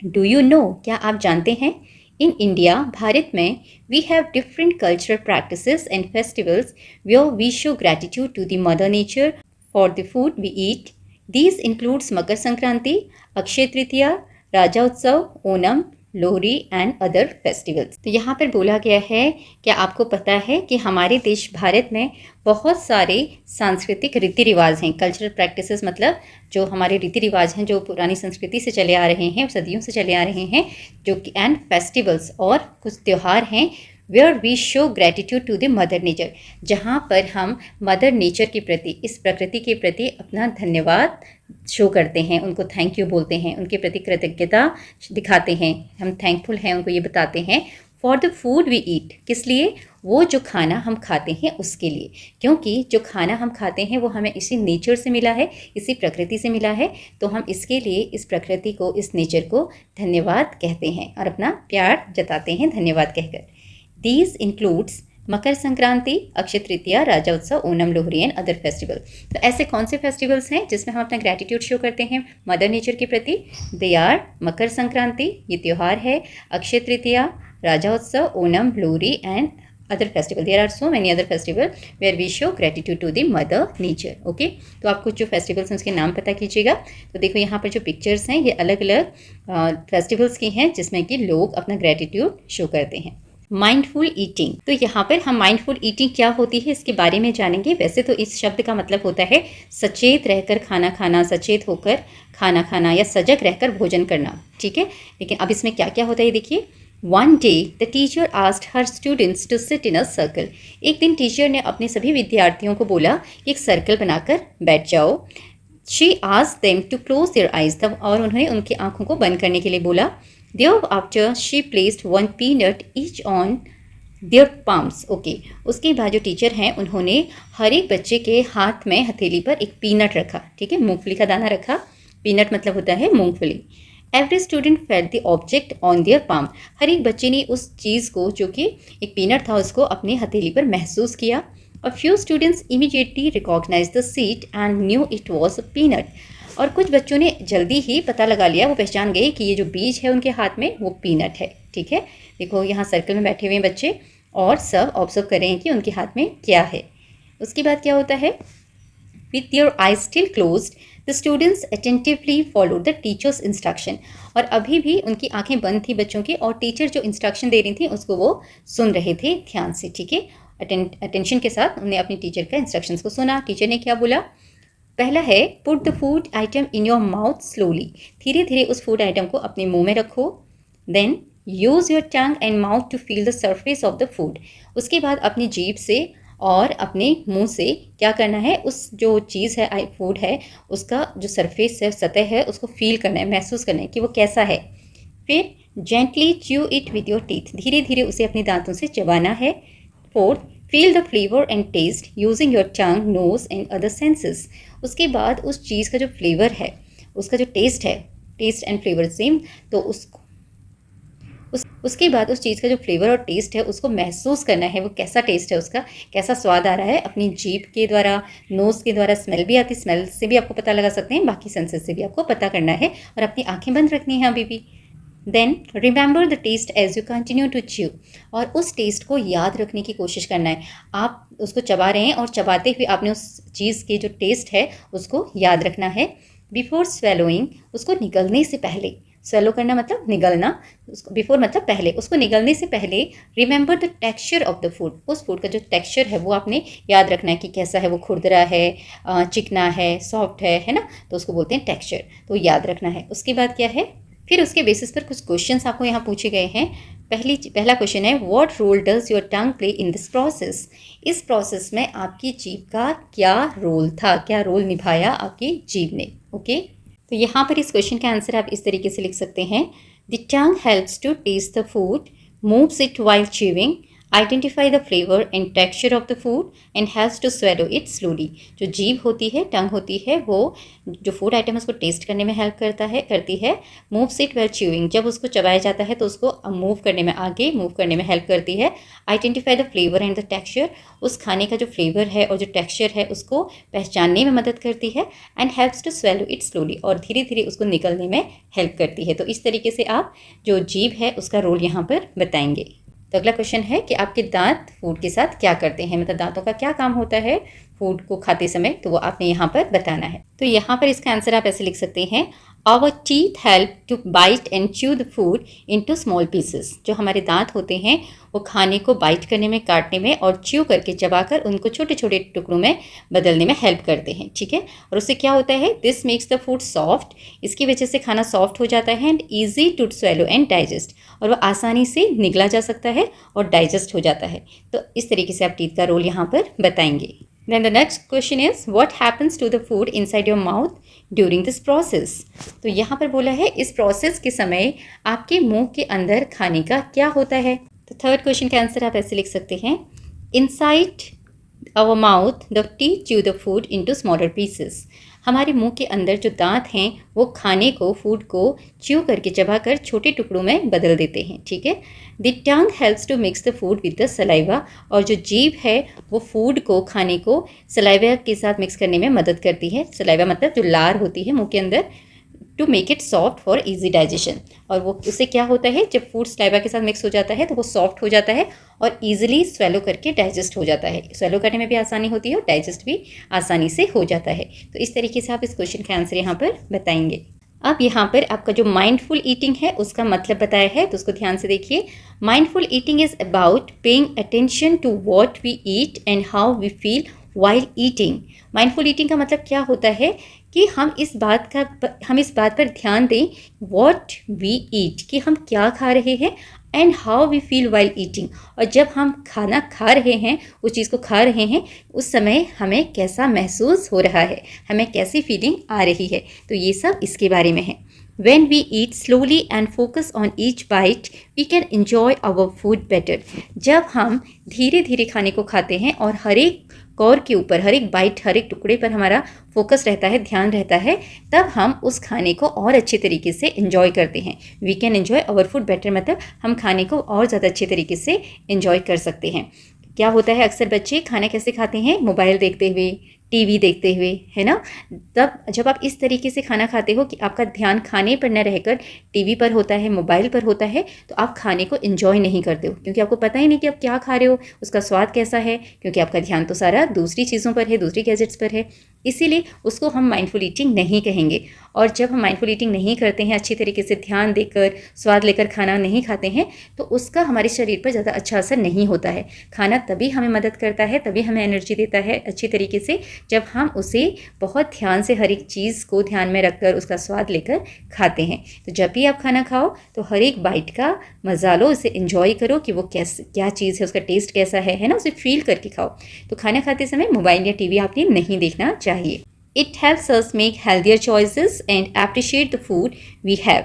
डू यू नो, क्या आप जानते हैं, इन इंडिया, भारत में, we have different cultural practices and festivals where we show gratitude to the mother nature for the food we eat. These includes Makar Sankranti, Akshaya Tritiya, Raja Utsav, Onam, Lohri and other festivals. तो यहाँ पर बोला गया है, क्या आपको पता है कि हमारे देश भारत में बहुत सारे सांस्कृतिक रीति रिवाज हैं। कल्चरल प्रैक्टिसेस मतलब जो हमारे रीति रिवाज हैं, जो पुरानी संस्कृति से चले आ रहे हैं, सदियों से चले आ रहे हैं, जो कि एंड फेस्टिवल्स, और कुछ त्यौहार हैं where we show gratitude to the mother nature, जहाँ पर हम मदर नेचर के प्रति, इस प्रकृति के प्रति अपना धन्यवाद शो करते हैं, उनको थैंक यू बोलते हैं, उनके प्रति कृतज्ञता दिखाते हैं, हम थैंकफुल हैं उनको ये बताते हैं। For the food we eat, किस लिए, वो जो खाना हम खाते हैं उसके लिए, क्योंकि जो खाना हम खाते हैं वो हमें इसी नेचर से मिला है, इसी प्रकृति से मिला है। तो हम इसके लिए इस प्रकृति को, इस नेचर को धन्यवाद कहते हैं और अपना प्यार जताते हैं धन्यवाद कहकर। These includes Makar Sankranti, Akshaya Tritiya, Raja Utsav, Onam, Lohri and other festival. तो ऐसे कौन से फेस्टिवल्स हैं जिसमें हम अपना ग्रैटिट्यूड शो करते हैं मदर नेचर के प्रति? दे आर मकर संक्रांति, ये त्यौहार है, Akshay Tritiya, Raja Utsav, Onam, Lohri and other festival. There are so many other festival where we show gratitude to the mother nature. Okay, तो आपको जो फेस्टिवल्स हैं उसके नाम पता कीजिएगा। तो देखो यहाँ पर जो पिक्चर्स हैं ये अलग अलग फेस्टिवल्स की हैं जिसमें कि लोग अपना ग्रेटिट्यूड शो करते हैं। माइंडफुल ईटिंग, तो यहाँ पर हम माइंडफुल ईटिंग क्या होती है इसके बारे में जानेंगे। वैसे तो इस शब्द का मतलब होता है सचेत रहकर खाना खाना, सचेत होकर खाना खाना या सजग रहकर भोजन करना, ठीक है। लेकिन अब इसमें क्या क्या होता है देखिए। One day the teacher asked her students to sit in a circle. एक दिन टीचर ने अपने सभी विद्यार्थियों को बोला कि एक सर्कल बनाकर बैठ जाओ। She asked them to close their eyes, तब और उन्हें उनकी आंखों को बंद करने के लिए बोला। Thereafter she placed one peanut each on their palms. Okay, उसके बाद जो टीचर हैं उन्होंने हर एक बच्चे के हाथ में हथेली पर एक पीनट रखा, ठीक है, मूंगफली का दाना रखा। पीनट मतलब होता है मूंगफली। Every student felt the object on their palm, हर एक बच्चे ने उस चीज़ को, जो कि एक पीनट था, उसको अपने हथेली पर महसूस किया। और few students immediately recognise the seed and knew it was a peanut, और कुछ बच्चों ने जल्दी ही पता लगा लिया, वो पहचान गए कि ये जो बीज है उनके हाथ में वो पीनट है, ठीक है। देखो यहाँ सर्कल में बैठे हुए हैं बच्चे और सब ऑब्जर्व कर रहे हैं कि उनके हाथ में क्या है। उसके बाद क्या होता है, with your eyes still closed the students attentively followed the teachers instruction, और अभी भी उनकी आंखें बंद थी बच्चों की, और टीचर जो इंस्ट्रक्शन दे रही थी उसको वो सुन रहे थे ध्यान से, ठीक है। अटेंशन के साथ उन्हें अपनी टीचर का इंस्ट्रक्शंस को सुना। टीचर ने क्या बोला, पहला है put the food item in your mouth slowly, धीरे धीरे उस फूड आइटम को अपने मुंह में रखो। Then use your tongue and mouth to feel the surface of the food, उसके बाद अपनी जीभ से और अपने मुंह से क्या करना है, उस जो चीज़ है, फूड है, उसका जो सरफेस है, सतह है, उसको फील करना है, महसूस करना है कि वो कैसा है। फिर gently chew it with your teeth, धीरे धीरे उसे अपने दांतों से चबाना है। Fourth, feel the flavour and taste using your tongue, nose and other senses, उसके बाद उस चीज़ का जो फ्लेवर है, उसका जो टेस्ट है, टेस्ट एंड फ्लेवर सेम, तो उसके बाद उस चीज़ का जो फ्लेवर और टेस्ट है उसको महसूस करना है, वो कैसा टेस्ट है, उसका कैसा स्वाद आ रहा है। अपनी जीभ के द्वारा, नोज़ के द्वारा स्मेल भी आती है, स्मेल से भी आपको पता लगा सकते हैं, बाकी सेंसेस से भी आपको पता करना है, और अपनी आंखें बंद रखनी है अभी भी। Then remember the taste as you continue to chew, और उस टेस्ट को याद रखने की कोशिश करना है। आप उसको चबा रहे हैं और चबाते हुए आपने उस चीज़ की जो टेस्ट है उसको याद रखना है। बिफोर स्वेलोइंग, उसको निगलने से पहले, स्वेलो करना मतलब निगलना, उसको बिफोर मतलब पहले, उसको निगलने से पहले remember the texture of the food, उस फूड का जो टेक्सचर है वो आपने याद रखना है कि कैसा है, वो खुरदरा है, चिकना है, सॉफ्ट है ना, तो उसको बोलते हैं टेक्सचर, तो याद रखना है। उसके बाद क्या है, फिर उसके बेसिस पर कुछ क्वेश्चंस आपको यहाँ पूछे गए हैं। पहला क्वेश्चन है, what role does your tongue play in this process, इस प्रोसेस में आपकी जीभ का क्या रोल था, क्या रोल निभाया आपकी जीभ ने। ओके, तो यहाँ पर इस क्वेश्चन का आंसर आप इस तरीके से लिख सकते हैं, the tongue helps to taste the food, moves it while chewing, identify the flavor and texture of the food and helps to swallow it slowly। जो जीभ होती है, टंग होती है, वो जो फूड आइटम उसको टेस्ट करने में हेल्प करती है। moves it while chewing, जब उसको चबाया जाता है तो उसको मूव करने में, आगे मूव करने में हेल्प करती है। identify the flavor and the texture, उस खाने का जो फ्लेवर है और जो टेक्सचर है उसको पहचानने में मदद करती है। and helps to swallow it slowly, और धीरे धीरे उसको निकलने में हेल्प करती है। तो इस तरीके से आप जो जीभ है उसका रोल यहाँ पर बताएंगे। तो अगला क्वेश्चन है कि आपके दांत फूड के साथ क्या करते हैं, मतलब दांतों का क्या काम होता है फूड को खाते समय, तो वो आपने यहाँ पर बताना है। तो यहाँ पर इसका आंसर आप ऐसे लिख सकते हैं, Our teeth help to bite and chew the food into small pieces। जो हमारे दांत होते हैं वो खाने को बाइट करने में, काटने में और च्यू करके, चबाकर उनको छोटे छोटे टुकड़ों में बदलने में हेल्प करते हैं, ठीक है। और उससे क्या होता है, this makes the food soft, इसकी वजह से खाना सॉफ्ट हो जाता है, and easy to swallow and digest, और वह आसानी से निगला जा सकता है और डाइजेस्ट हो जाता है। तो इस तरीके से आप टीथ का रोल यहाँ पर बताएंगे। Then the next question is, what happens to the food inside your mouth during this process? तो यहाँ पर बोला है इस प्रोसेस के समय आपके मुंह के अंदर खाने का क्या होता है। तो थर्ड क्वेश्चन का आंसर आप ऐसे लिख सकते हैं, inside our mouth the teeth chew the food into smaller pieces. हमारे मुंह के अंदर जो दांत हैं वो खाने को, फूड को च्यू करके, चबाकर छोटे टुकड़ों में बदल देते हैं, ठीक है। The tongue helps to mix the food with the saliva, और जो जीभ है वो फूड को, खाने को सलाइवा के साथ मिक्स करने में मदद करती है। सलाइवा मतलब जो लार होती है मुंह के अंदर, to make it soft for easy digestion. और वो उससे क्या होता है, जब फूड सलाइवा के साथ मिक्स हो जाता है तो वो सॉफ्ट हो जाता है और ईजिली स्वेलो करके डाइजेस्ट हो जाता है। स्वेलो करने में भी आसानी होती है और डाइजेस्ट भी आसानी से हो जाता है। तो इस तरीके से आप इस क्वेश्चन का आंसर यहाँ पर बताएंगे। अब यहाँ पर आपका जो माइंडफुल ईटिंग है उसका मतलब बताया है, तो उसको ध्यान से देखिए। Mindful eating is about paying attention to what we eat and how we feel while eating. Mindful eating का मतलब क्या होता है कि हम इस बात पर ध्यान दें, व्हाट वी ईट, कि हम क्या खा रहे हैं, and how we feel while eating, और जब हम खाना खा रहे हैं, उस चीज़ को खा रहे हैं, उस समय हमें कैसा महसूस हो रहा है, हमें कैसी फीलिंग आ रही है। तो ये सब इसके बारे में है। When we eat slowly and focus on each bite, we can enjoy our food better। जब हम धीरे धीरे खाने को खाते हैं और हर एक कौर के ऊपर, हर एक बाइट, हर एक टुकड़े पर हमारा फोकस रहता है, ध्यान रहता है, तब हम उस खाने को और अच्छे तरीके से एंजॉय करते हैं। We can enjoy our food better, मतलब हम खाने को और ज़्यादा अच्छे तरीके से एंजॉय कर सकते हैं। क्या होता है, अक्सर बच्चे खाना कैसे खाते हैं, मोबाइल देखते हुए, टीवी देखते हुए, है ना। तब जब आप इस तरीके से खाना खाते हो कि आपका ध्यान खाने पर न रहकर टीवी पर होता है, मोबाइल पर होता है, तो आप खाने को एंजॉय नहीं करते हो, क्योंकि आपको पता ही नहीं कि आप क्या खा रहे हो, उसका स्वाद कैसा है, क्योंकि आपका ध्यान तो सारा दूसरी चीज़ों पर है, दूसरी गैजेट्स पर है। इसीलिए उसको हम माइंडफुल ईटिंग नहीं कहेंगे। और जब हम माइंडफुल ईटिंग नहीं करते हैं, अच्छी तरीके से ध्यान देकर, स्वाद लेकर खाना नहीं खाते हैं, तो उसका हमारे शरीर पर ज़्यादा अच्छा असर नहीं होता है। खाना तभी हमें मदद करता है, तभी हमें एनर्जी देता है अच्छी तरीके से, जब हम उसे बहुत ध्यान से, हर एक चीज़ को ध्यान में रखकर, उसका स्वाद लेकर खाते हैं। तो जब भी आप खाना खाओ तो हर एक बाइट का मजा लो, उसे एंजॉय करो कि वो क्या चीज़ है, उसका टेस्ट कैसा है ना, उसे फील करके खाओ। तो खाना खाते समय मोबाइल या टीवी आपने नहीं देखना चाहिए। It helps us make healthier choices and appreciate the food we have।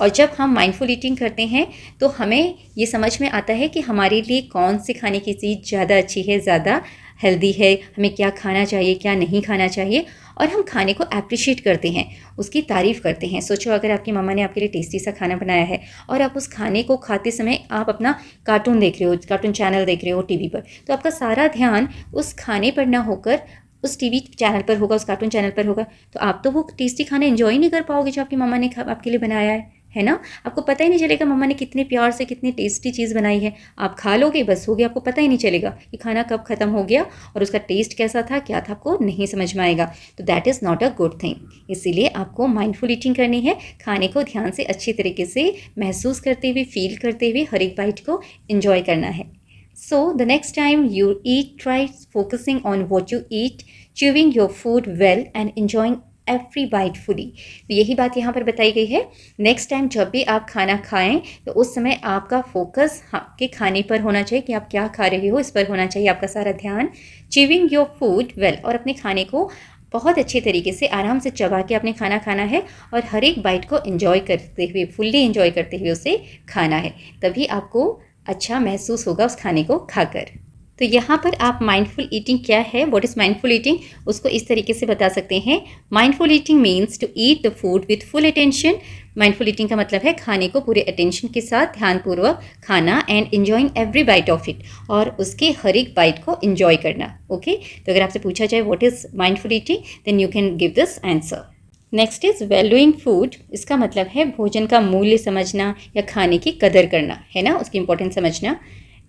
और जब हम माइंडफुल ईटिंग करते हैं तो हमें ये समझ में आता है कि हमारे लिए कौन सी खाने की चीज़ ज़्यादा अच्छी है, ज़्यादा हेल्दी है, हमें क्या खाना चाहिए, क्या नहीं खाना चाहिए, और हम खाने को अप्रिशिएट करते हैं, उसकी तारीफ़ करते हैं। सोचो अगर आपकी मम्मा ने आपके लिए टेस्टी सा खाना बनाया है और आप उस खाने को खाते समय आप अपना कार्टून देख रहे हो, कार्टून चैनल देख रहे हो टीवी पर, तो आपका सारा ध्यान उस खाने पर ना होकर उस टीवी चैनल पर होगा, उस कार्टून चैनल पर होगा, तो आप तो वो टेस्टी खाना एंजॉय नहीं कर पाओगे जो आपकी मम्मा ने आपके लिए बनाया है ना। आपको पता ही नहीं चलेगा मम्मा ने कितने प्यार से कितनी टेस्टी चीज़ बनाई है, आप खा लोगे, बस हो गया, आपको पता ही नहीं चलेगा कि खाना कब ख़त्म हो गया और उसका टेस्ट कैसा था, क्या था, आपको नहीं समझ में आएगा। तो that is not a good thing. इसीलिए आपको माइंडफुल ईटिंग करनी है, खाने को ध्यान से, अच्छी तरीके से महसूस करते हुए, फील करते हुए हर एक बाइट को एंजॉय करना है। So the next time you eat, try focusing on what you eat, chewing your food well and enjoying every bite fully। तो यही बात यहाँ पर बताई गई है। नेक्स्ट टाइम जब भी आप खाना खाएं तो उस समय आपका फोकस आपके खाने पर होना चाहिए कि आप क्या खा रहे हो, इस पर होना चाहिए आपका सारा ध्यान। च्यूइंग योर फूड वेल, और अपने खाने को बहुत अच्छे तरीके से आराम से चबा के अपने खाना खाना है और हर एक बाइट को एंजॉय करते हुए, फुल्ली एंजॉय करते हुए उसे खाना है। तभी आपको अच्छा महसूस होगा उस खाने को खाकर। तो यहाँ पर आप माइंडफुल ईटिंग क्या है, व्हाट इज़ माइंडफुल ईटिंग, उसको इस तरीके से बता सकते हैं। Mindful eating means to eat the food with full attention. Mindful eating का मतलब है खाने को पूरे अटेंशन के साथ ध्यानपूर्वक खाना and enjoying every bite of it, और उसके हर एक बाइट को एंजॉय करना। ओके तो अगर आपसे पूछा जाए what is mindful eating, then you can give this answer. Next is valuing food. इसका मतलब है भोजन का मूल्य समझना या खाने की कदर करना, है ना, उसकी इंपॉर्टेंस समझना।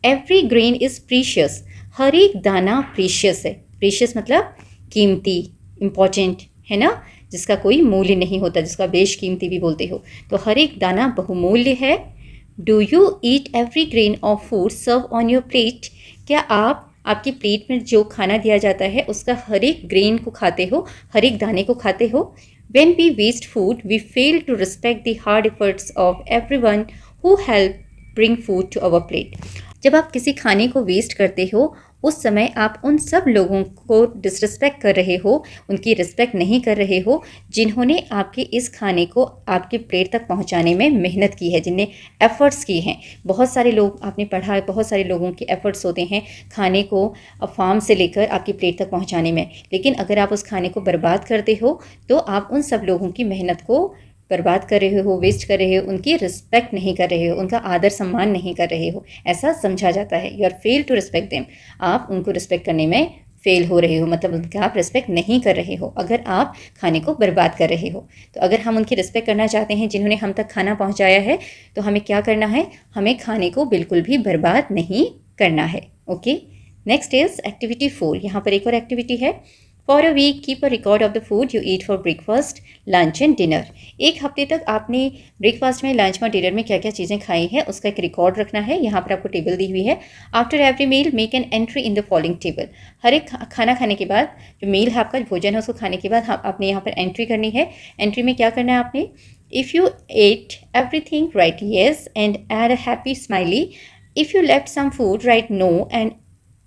Every grain is precious. हर एक दाना प्रीशियस है। प्रीशियस मतलब कीमती, इम्पॉर्टेंट, है ना, जिसका कोई मूल्य नहीं होता, जिसका बेशकीमती भी बोलते हो। तो हर एक दाना बहुमूल्य है। Do you eat every grain of food serve on your plate. क्या आप आपकी प्लेट में जो खाना दिया जाता है उसका हर एक ग्रेन को खाते हो, हर एक दाने को खाते हो। When we waste food, we fail to respect the hard efforts of everyone who helped bring food to our plate. जब आप किसी खाने को वेस्ट करते हो उस समय आप उन सब लोगों को डिसरिस्पेक्ट कर रहे हो, उनकी रिस्पेक्ट नहीं कर रहे हो, जिन्होंने आपके इस खाने को आपके प्लेट तक पहुंचाने में मेहनत की है, जिनने एफ़र्ट्स की हैं। बहुत सारे लोग, आपने पढ़ा है, बहुत सारे लोगों के एफ़र्ट्स होते हैं खाने को फार्म से लेकर आपकी प्लेट तक पहुंचाने में। लेकिन अगर आप उस खाने को बर्बाद करते हो तो आप उन सब लोगों की मेहनत को बर्बाद कर रहे हो, वेस्ट कर रहे हो, उनकी रिस्पेक्ट नहीं कर रहे हो, उनका आदर सम्मान नहीं कर रहे हो, ऐसा समझा जाता है। You are fail to respect them. आप उनको रिस्पेक्ट करने में फेल हो रहे हो, मतलब उनका आप रिस्पेक्ट नहीं कर रहे हो अगर आप खाने को बर्बाद कर रहे हो। तो अगर हम उनकी रिस्पेक्ट करना चाहते हैं जिन्होंने हम तक खाना पहुंचाया है, तो हमें क्या करना है, हमें खाने को बिल्कुल भी बर्बाद नहीं करना है। Okay next is activity 4। यहाँ पर एक और एक्टिविटी है। For a week keep a record of the food you eat for breakfast, lunch and dinner. एक हफ्ते तक आपने ब्रेकफास्ट में, लंच में, डिनर में क्या क्या चीज़ें खाई हैं उसका एक रिकॉर्ड रखना है। यहाँ पर आपको टेबल दी हुई है। After every meal make an entry in the following table. हर एक खाना खाने के बाद, जो मील है आपका, भोजन है, उसको खाने के बाद आपने यहाँ पर एंट्री करनी है। एंट्री में क्या करना है आपने, if you ate everything right yes and add a happy smiley. If you left some food right no and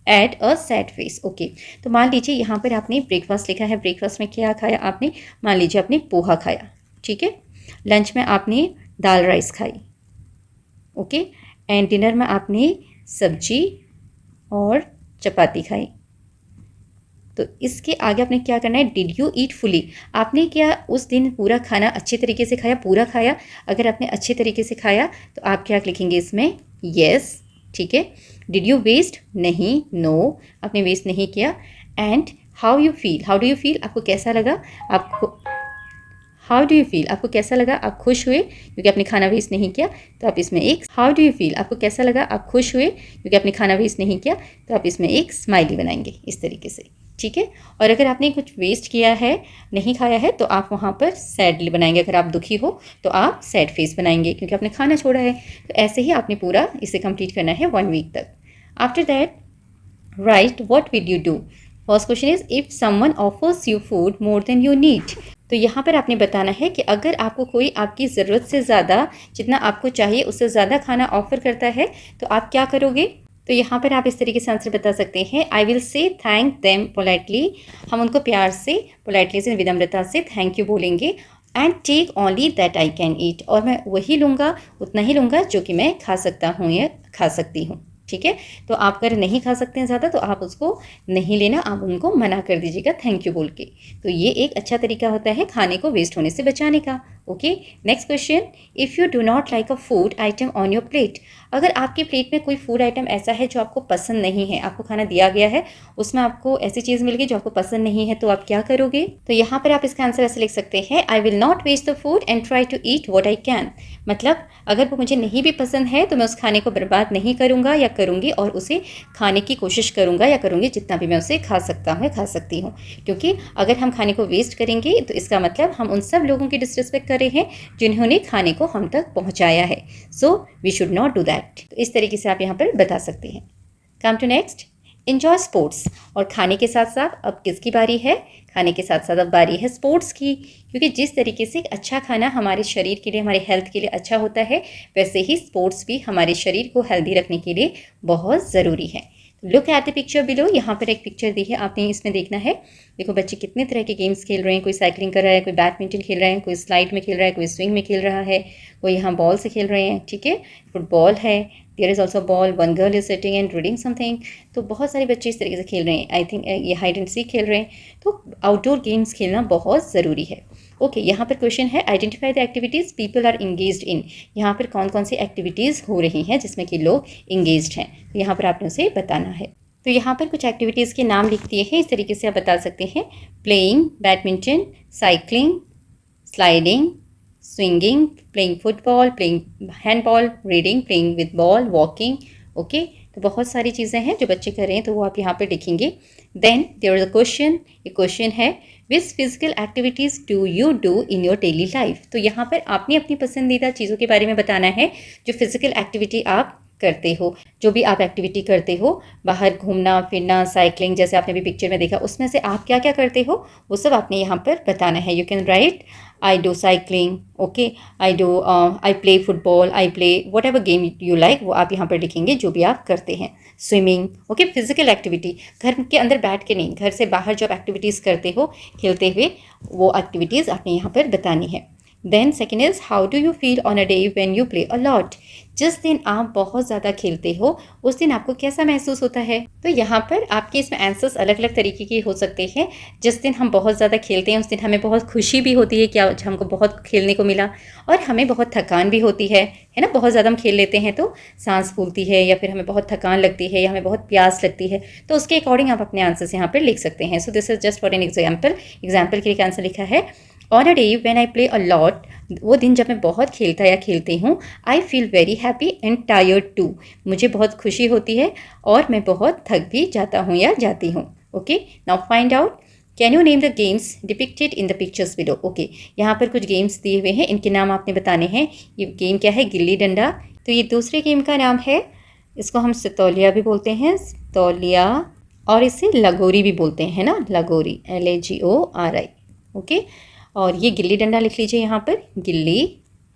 ate a sad face. Okay तो मान लीजिए यहाँ पर आपने ब्रेकफास्ट लिखा है। ब्रेकफास्ट में क्या खाया आपने, मान लीजिए आपने पोहा खाया, ठीक है। लंच में आपने दाल राइस खाई, ओके। एंड डिनर में आपने सब्जी और चपाती खाई। तो इसके आगे आपने क्या करना है, डिड यू ईट फुली। आपने क्या उस दिन पूरा खाना अच्छे तरीके से खाया, पूरा खाया। अगर आपने अच्छे तरीके से खाया तो आप क्या लिखेंगे इसमें, येस, ठीक है। डिड यू वेस्ट, नहीं, नो, आपने वेस्ट नहीं किया। And how you feel, how do you feel, आपको कैसा लगा, आपको हाउ डू यू फील, आपको कैसा लगा, आप खुश हुए क्योंकि आपने खाना वेस्ट नहीं किया, तो आप इसमें एक हाउ डू यू फील, आपको कैसा लगा, आप खुश हुए क्योंकि आपने खाना वेस्ट नहीं किया, तो आप इसमें एक स्माइली बनाएंगे इस तरीके से, ठीक है। और अगर आपने कुछ वेस्ट किया है, नहीं खाया है, तो आप वहाँ पर सैड बनाएंगे। अगर आप दुखी हो तो आप सैड फेस बनाएंगे क्योंकि आपने खाना छोड़ा है। तो ऐसे ही आपने पूरा इसे कंप्लीट करना है 1 वीक तक। After that right what will you do. First question is if someone offers you food more than you need. तो यहाँ पर आपने बताना है कि अगर आपको कोई आपकी ज़रूरत से ज़्यादा, जितना आपको चाहिए उससे ज़्यादा खाना ऑफर करता है तो आप क्या करोगे। तो यहाँ पर आप इस तरीके से आंसर बता सकते हैं, I will say thank them politely. हम उनको प्यार से, पोलाइटली से, विनम्रता से थैंक यू बोलेंगे। And take only that I can eat, और मैं वही लूँगा, उतना ही लूँगा जो कि मैं खा सकता हूँ या खा सकती हूँ, ठीक है। तो आप अगर नहीं खा सकते हैं ज़्यादा तो आप उसको नहीं लेना, आप उनको मना कर दीजिएगा थैंक यू बोल के। तो ये एक अच्छा तरीका होता है खाने को वेस्ट होने से बचाने का। Okay next question, if you do not like a food item on your plate. अगर आपकी प्लेट में कोई फूड आइटम ऐसा है जो आपको पसंद नहीं है, आपको खाना दिया गया है, उसमें आपको ऐसी चीज़ मिल गई जो आपको पसंद नहीं है, तो आप क्या करोगे। तो यहाँ पर आप इसका आंसर ऐसे लिख सकते हैं, I will not waste the food and try to eat what I can. मतलब अगर वो मुझे नहीं भी पसंद है तो मैं उस खाने को बर्बाद नहीं करूँगा या करूँगी, और उसे खाने की कोशिश करूँगा या करूँगी जितना भी मैं उसे खा सकता हूँ या खा सकती हूँ। क्योंकि अगर हम खाने को वेस्ट करेंगे तो इसका मतलब हम उन सब लोगों की डिसरिस्पेक्ट कर रहे हैं जिन्होंने खाने को हम तक पहुँचाया है। So we should not do that. तो इस तरीके से आप यहाँ पर बता सकते हैं। Come to next, enjoy sports. और खाने के साथ साथ अब किसकी बारी है, खाने के साथ साथ अब बारी है स्पोर्ट्स की। क्योंकि जिस तरीके से अच्छा खाना हमारे शरीर के लिए, हमारे हेल्थ के लिए अच्छा होता है, वैसे ही स्पोर्ट्स भी हमारे शरीर को हेल्दी रखने के लिए बहुत ज़रूरी है। Look at the picture below, यहाँ पर एक पिक्चर दी है, आपने इसमें देखना है। देखो बच्चे कितने तरह के गेम्स खेल रहे हैं, कोई साइकिलिंग कर रहा है, कोई बैडमिंटन खेल रहा है, कोई स्लाइड में खेल रहा है, कोई स्विंग में खेल रहा है, कोई यहाँ बॉल से खेल रहे हैं, ठीक है, फुटबॉल है, there is also ball, one girl is sitting and reading something. तो बहुत सारे बच्चे इस तरीके से खेल रहे हैं। आई थिंक ये हाइड एंड सीक खेल रहे हैं। तो आउटडोर गेम्स खेलना बहुत ज़रूरी है। ओके, यहाँ पर क्वेश्चन है identify the activities people are engaged in. यहाँ पर कौन कौन सी एक्टिविटीज़ हो रही हैं जिसमें कि लोग इंगेज्ड हैं, तो यहाँ पर आपने उसे बताना है। तो यहाँ पर कुछ एक्टिविटीज़ के नाम लिख दिए हैं, इस तरीके से आप बता सकते हैं। Playing badminton, cycling, sliding, swinging, playing football, playing handball, reading, playing with ball, walking. Okay, तो बहुत सारी चीज़ें हैं जो बच्चे कर रहे हैं, तो वो आप यहाँ पर लिखेंगे। Then there is a question, ये क्वेश्चन है which physical activities do you do in your daily life. तो यहाँ पर आपने अपनी पसंदीदा चीज़ों के बारे में बताना है जो फिजिकल एक्टिविटी आप करते हो, जो भी आप एक्टिविटी करते हो, बाहर घूमना फिरना, साइकिलिंग, जैसे आपने भी पिक्चर में देखा, उसमें से आप क्या क्या करते हो वो सब आपने यहाँ पर बताना है। You can right I do cycling, okay, I play football, I play what ever game you like, वो आप यहाँ पर लिखेंगे जो भी आप करते हैं। स्विमिंग, ओके, फिजिकल एक्टिविटी, घर के अंदर बैठ के नहीं, घर से बाहर जो एक्टिविटीज़ करते हो खेलते हुए, वो एक्टिविटीज़ आपने यहाँ पर बतानी है। Then second is how do you feel on a day when you play a lot. जिस दिन आप बहुत ज़्यादा खेलते हो उस दिन आपको कैसा महसूस होता है। तो यहाँ पर आपके इसमें आंसर्स अलग अलग तरीके के हो सकते हैं। जिस दिन हम बहुत ज़्यादा खेलते हैं उस दिन हमें बहुत खुशी भी होती है कि आज हमको बहुत खेलने को मिला, और हमें बहुत थकान भी होती है ना। बहुत ज़्यादा हम खेल लेते हैं तो सांस फूलती है, या फिर हमें बहुत थकान लगती है, या हमें बहुत प्यास लगती है। तो उसके अकॉर्डिंग आप अपने आंसर्स यहाँ पर लिख सकते हैं। So this is just for an example के लिए आंसर लिखा है on a day when I play a lot. वो दिन जब मैं बहुत खेलता या खेलती हूँ, I feel very happy and tired too. मुझे बहुत खुशी होती है और मैं बहुत थक भी जाता हूँ या जाती हूँ। Okay, now find out can you name the games depicted in the pictures below. Okay, यहाँ पर कुछ गेम्स दिए हुए हैं, इनके नाम आपने बताने हैं। ये गेम क्या है, गिल्ली डंडा। तो ये दूसरे गेम का नाम है, इसको हम सितौलिया भी बोलते हैं, सितौलिया, और इसे लगोरी भी बोलते हैं ना, लगोरी, LAGORI। ओके, और ये गिल्ली डंडा लिख लीजिए यहाँ पर, गिल्ली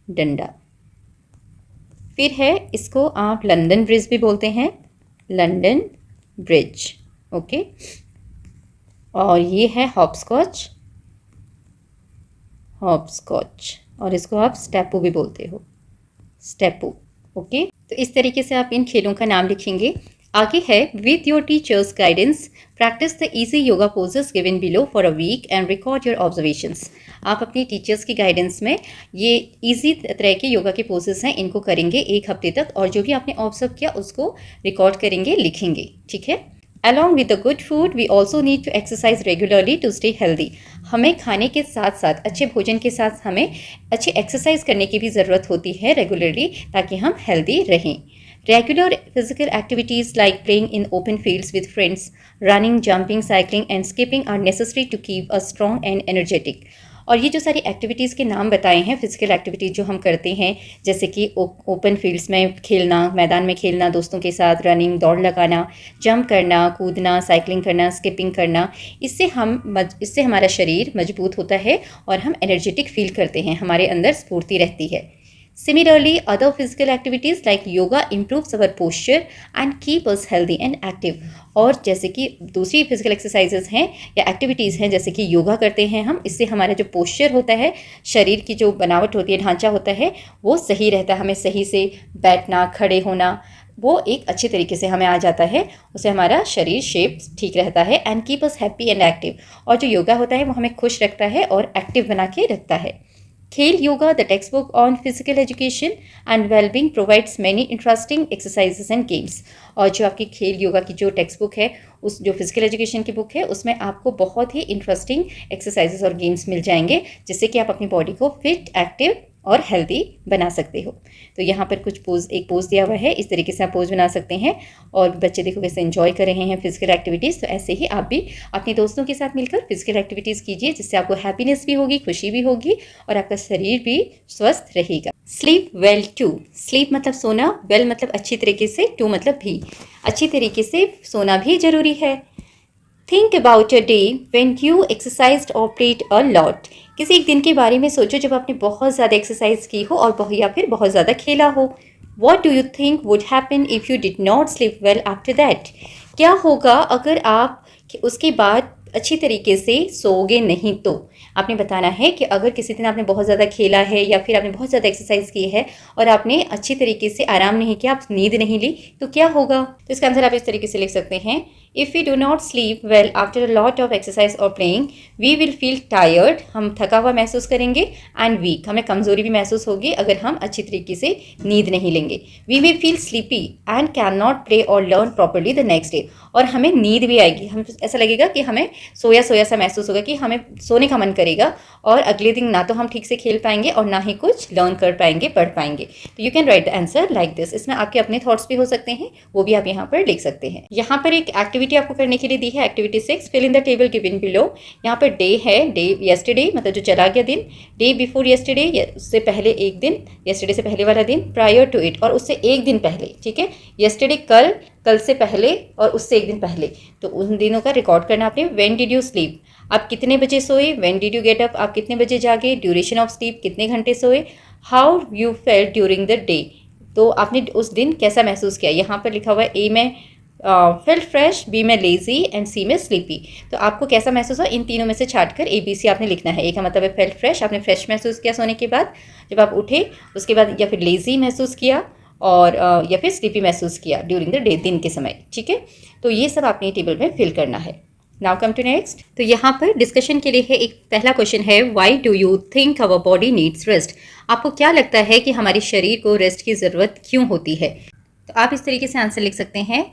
डंडा। फिर है, इसको आप लंदन ब्रिज भी बोलते हैं, लंदन ब्रिज। ओके, और ये है हॉपस्कॉच, हॉपस्कॉच, और इसको आप स्टेपू भी बोलते हो, स्टेपू। ओके, तो इस तरीके से आप इन खेलों का नाम लिखेंगे। आगे है with your teachers guidance practice the easy yoga poses given below for a week and record your observations. आप अपनी टीचर्स की गाइडेंस में ये इजी तरह के योगा के पोजेस हैं, इनको करेंगे एक हफ्ते तक, और जो भी आपने ऑब्जर्व किया उसको रिकॉर्ड करेंगे, लिखेंगे, ठीक है। Along with the good food we also need to exercise regularly to stay healthy. हमें खाने के साथ साथ, अच्छे भोजन के साथ हमें अच्छी एक्सरसाइज करने की भी ज़रूरत होती है रेगुलरली, ताकि हम हेल्दी रहें। Regular physical activities like playing in open fields with friends, running, jumping, cycling and skipping are necessary to keep us strong and energetic. और ये जो सारी एक्टिविटीज़ के नाम बताए हैं, फिजिकल एक्टिविटीज़ जो हम करते हैं, जैसे कि ओपन फील्ड्स में खेलना, मैदान में खेलना दोस्तों के साथ, रनिंग, दौड़ लगाना, जंप करना, कूदना, साइकिलिंग करना, स्किपिंग करना, इससे हमारा शरीर मजबूत होता है और हम एनर्जेटिक फील करते हैं, हमारे अंदर स्फूर्ति रहती है। Similarly, other physical activities like yoga improves our posture and keep us healthy and active. और जैसे कि दूसरी फिजिकल एक्सरसाइजेज हैं या एक्टिविटीज़ हैं, जैसे कि योगा करते हैं हम, इससे हमारा जो पोस्चर होता है, शरीर की जो बनावट होती है, ढांचा होता है, वो सही रहता है। हमें सही से बैठना, खड़े होना, वो एक अच्छे तरीके से हमें आ जाता है, उससे हमारा शरीर शेप ठीक रहता है। And keep us happy and active, और जो योगा होता है वो हमें खुश रखता है और एक्टिव बना के रखता है। खेल yoga, the textbook on physical education and well-being provides many interesting exercises and games. और जो आपकी खेल योगा की जो टेक्स्ट बुक है, उस जो फिजिकल एजुकेशन की बुक है, उसमें आपको बहुत ही इंटरेस्टिंग एक्सरसाइजेस और गेम्स मिल जाएंगे, जिससे कि आप अपनी बॉडी को फिट, एक्टिव और हेल्दी बना सकते हो। तो यहाँ पर कुछ एक पोज दिया हुआ है, इस तरीके से आप पोज बना सकते हैं, और बच्चे देखो कैसे एंजॉय कर रहे हैं फिजिकल एक्टिविटीज़। तो ऐसे ही आप भी अपने दोस्तों के साथ मिलकर फिजिकल एक्टिविटीज़ कीजिए, जिससे आपको हैप्पीनेस भी होगी, खुशी भी होगी, और आपका शरीर भी स्वस्थ रहेगा। स्लीप वेल टू, स्लीप मतलब सोना, वेल मतलब अच्छी तरीके से, टू मतलब भी, अच्छी तरीके से सोना भी जरूरी है। Think about a day when you exercised और प्लेड अ लॉट। किसी एक दिन के बारे में सोचो जब आपने बहुत ज़्यादा एक्सरसाइज की हो और या फिर बहुत ज़्यादा खेला हो। What do you think would happen if you did not sleep well after that? क्या होगा अगर आप उसके बाद अच्छी तरीके से सोओगे नहीं तो? आपने बताना है कि अगर किसी दिन आपने बहुत ज़्यादा खेला है या फिर आपने बहुत ज़्यादा एक्सरसाइज की है और आपने अच्छी तरीके से आराम नहीं किया, आप नींद नहीं ली, तो क्या होगा? तो इसका आंसर आप इस तरीके से लिख सकते हैं, if we do not sleep well after a lot of exercise और playing we will feel tired, हम थका हुआ महसूस करेंगे, एंड वीक, हमें कमज़ोरी भी महसूस होगी अगर हम अच्छी तरीके से नींद नहीं लेंगे। We may feel sleepy and can not play or learn properly the next day, और हमें नींद भी आएगी, हम ऐसा लगेगा कि हमें सोया सोया सा महसूस होगा कि हमें सोने का मन करेगा, और अगले दिन ना तो हम ठीक से खेल पाएंगे और ना ही कुछ लर्न कर पाएंगे, पढ़ पाएंगे। तो you can right the answer like this. इसमें आपके अपने थॉट्स भी हो सकते हैं, वो भी आप यहाँ पर लिख सकते हैं। यहाँ पर एक एक्टिविटी आपको करने के लिए दी है, activity 6, fill in the table given below. यहाँ पर डे है, डे यस्टरडे मतलब जो चला गया दिन, डे बिफोर यस्टरडे उससे पहले एक दिन, यस्टरडे से पहले वाला दिन, प्रायर टू इट और उससे एक दिन पहले, ठीक है। यस्टरडे कल, कल से पहले और उससे एक दिन पहले, तो उन दिनों का रिकॉर्ड करना आपने। व्हेन डिड यू स्लीप, आप कितने बजे सोए। When did you get up, आप कितने बजे जागे। ड्यूरेशन ऑफ स्लीप, कितने घंटे सोए। How you felt during the day, तो आपने उस दिन कैसा महसूस किया। यहाँ पर लिखा हुआ है ए में फेल्ट फ्रेश, बी में लेजी एंड सी में स्लीपी। तो आपको कैसा महसूस हुआ, इन तीनों में से छाट कर ABC आपने लिखना है। एक का मतलब है फेल्ट फ्रेश, आपने फ्रेश महसूस किया सोने के बाद जब आप उठे, उसके बाद या फिर लेजी महसूस किया और या फिर स्लीपी महसूस किया ड्यूरिंग द डे, दिन के समय, ठीक है। तो ये सब आपने टेबल में फिल करना है। Now come to next. तो यहाँ पर डिस्कशन के लिए है, एक पहला क्वेश्चन है, why do you think our body needs rest. आपको क्या लगता है कि हमारे शरीर को रेस्ट की ज़रूरत क्यों होती है। तो आप इस तरीके से आंसर लिख सकते हैं,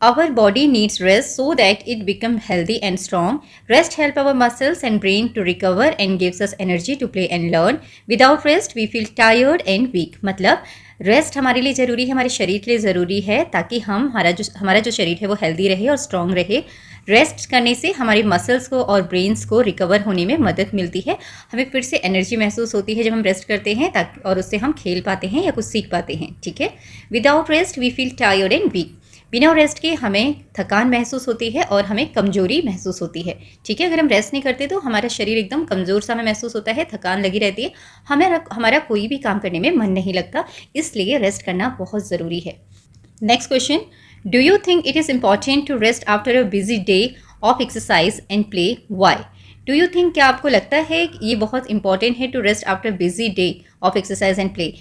our body needs rest so that it become healthy and strong. Rest help our muscles and brain to recover and gives us energy to play and learn. Without rest we feel tired and weak. मतलब रेस्ट हमारे लिए ज़रूरी है, हमारे शरीर के लिए ज़रूरी है, ताकि हमारा जो शरीर है वो हेल्दी रहे और स्ट्रॉन्ग रहे। रेस्ट करने से हमारे मसल्स को और ब्रेन्स को रिकवर होने में मदद मिलती है, हमें फिर से एनर्जी महसूस होती है जब हम रेस्ट करते हैं, ताकि और उससे हम खेल पाते हैं या कुछ सीख पाते हैं, ठीक है। Without rest we feel tired and weak, बिना रेस्ट के हमें थकान महसूस होती है और हमें कमजोरी महसूस होती है, ठीक है। अगर हम रेस्ट नहीं करते तो हमारा शरीर एकदम कमज़ोर सा हमें महसूस होता है, थकान लगी रहती है, हमारा कोई भी काम करने में मन नहीं लगता, इसलिए रेस्ट करना बहुत ज़रूरी है। Next question, do you think it is important to rest after a busy day of exercise and play, why. Do you think, क्या आपको लगता है कि ये बहुत इंपॉर्टेंट है to rest after busy day of exercise and play,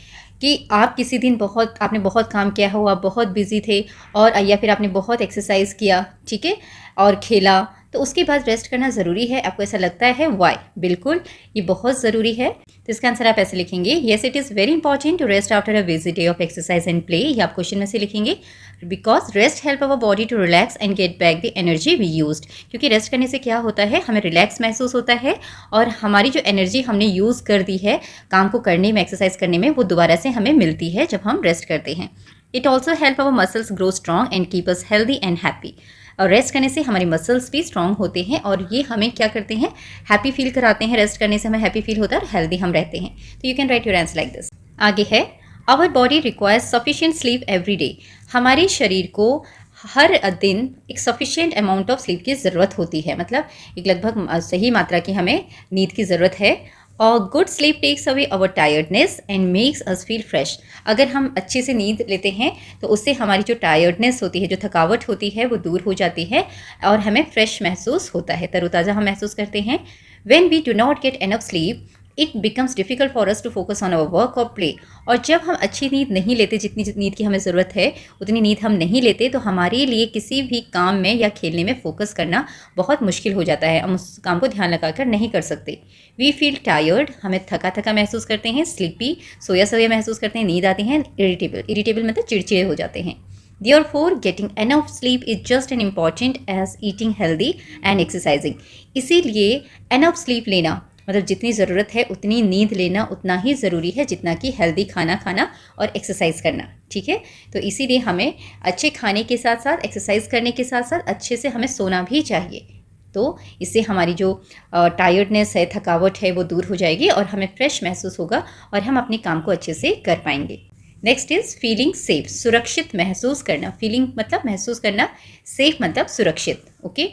कि आप किसी दिन आपने बहुत काम किया हो, आप बहुत बिजी थे और या फिर आपने बहुत एक्सरसाइज किया, ठीक है, और खेला, तो उसके बाद रेस्ट करना ज़रूरी है, आपको ऐसा लगता है, वाई। बिल्कुल, ये बहुत ज़रूरी है। तो इसका आंसर आप ऐसे लिखेंगे, yes it is very important to rest after a busy day of exercise and play. ये आप क्वेश्चन में से लिखेंगे, because rest help our body to relax and get back the energy we used. क्योंकि रेस्ट करने से क्या होता है, हमें रिलैक्स महसूस होता है और हमारी जो एनर्जी हमने यूज़ कर दी है काम को करने में, एक्सरसाइज करने में, वो दोबारा से हमें मिलती है जब हम रेस्ट करते हैं। It also help our muscles grow strong and keep us healthy and happy. और रेस्ट करने से हमारे मसल्स भी स्ट्रॉन्ग होते हैं और ये हमें क्या करते हैं, हैप्पी फील कराते हैं। रेस्ट करने से हमें हैप्पी फील होता है और हेल्दी हम रहते हैं। तो you can write your answer like this. आगे है, our body requires sufficient sleep every day. हमारे शरीर को हर दिन एक सफिशिएंट अमाउंट ऑफ स्लीप की ज़रूरत होती है, मतलब एक लगभग सही मात्रा की हमें नींद की ज़रूरत है। और good sleep takes away our tiredness and makes us feel fresh. अगर हम अच्छे से नींद लेते हैं तो उससे हमारी जो टायर्डनेस होती है, जो थकावट होती है, वो दूर हो जाती है और हमें फ्रेश महसूस होता है, तरोताज़ा हम महसूस करते हैं। When we do not get enough sleep it becomes difficult for us to focus on our work और प्ले। और जब हम अच्छी नींद नहीं लेते, जितनी नींद की हमें ज़रूरत है उतनी नींद हम नहीं लेते, तो हमारे लिए किसी भी काम में या खेलने में फ़ोकस करना बहुत मुश्किल हो जाता है, हम उस काम को ध्यान लगाकर नहीं कर सकते। वी फील टायर्ड, हमें थका थका महसूस करते हैं। स्लीपी, सोया सोया महसूस करते हैं, नींद आती है। इरिटेबल मतलब चिड़चिड़े हो जाते हैं। Therefore, getting enough sleep is just as important as eating healthy and exercising. इसीलिए enough sleep लेना, मतलब जितनी ज़रूरत है उतनी नींद लेना उतना ही ज़रूरी है जितना कि हेल्दी खाना खाना और एक्सरसाइज करना, ठीक है। तो इसीलिए हमें अच्छे खाने के साथ साथ, एक्सरसाइज करने के साथ साथ अच्छे से हमें सोना भी चाहिए। तो इससे हमारी जो टायर्डनेस है, थकावट है, वो दूर हो जाएगी और हमें फ्रेश महसूस होगा और हम अपने काम को अच्छे से कर पाएंगे। नेक्स्ट इज फीलिंग सेफ, सुरक्षित महसूस करना। फीलिंग मतलब महसूस करना, सेफ मतलब सुरक्षित, okay.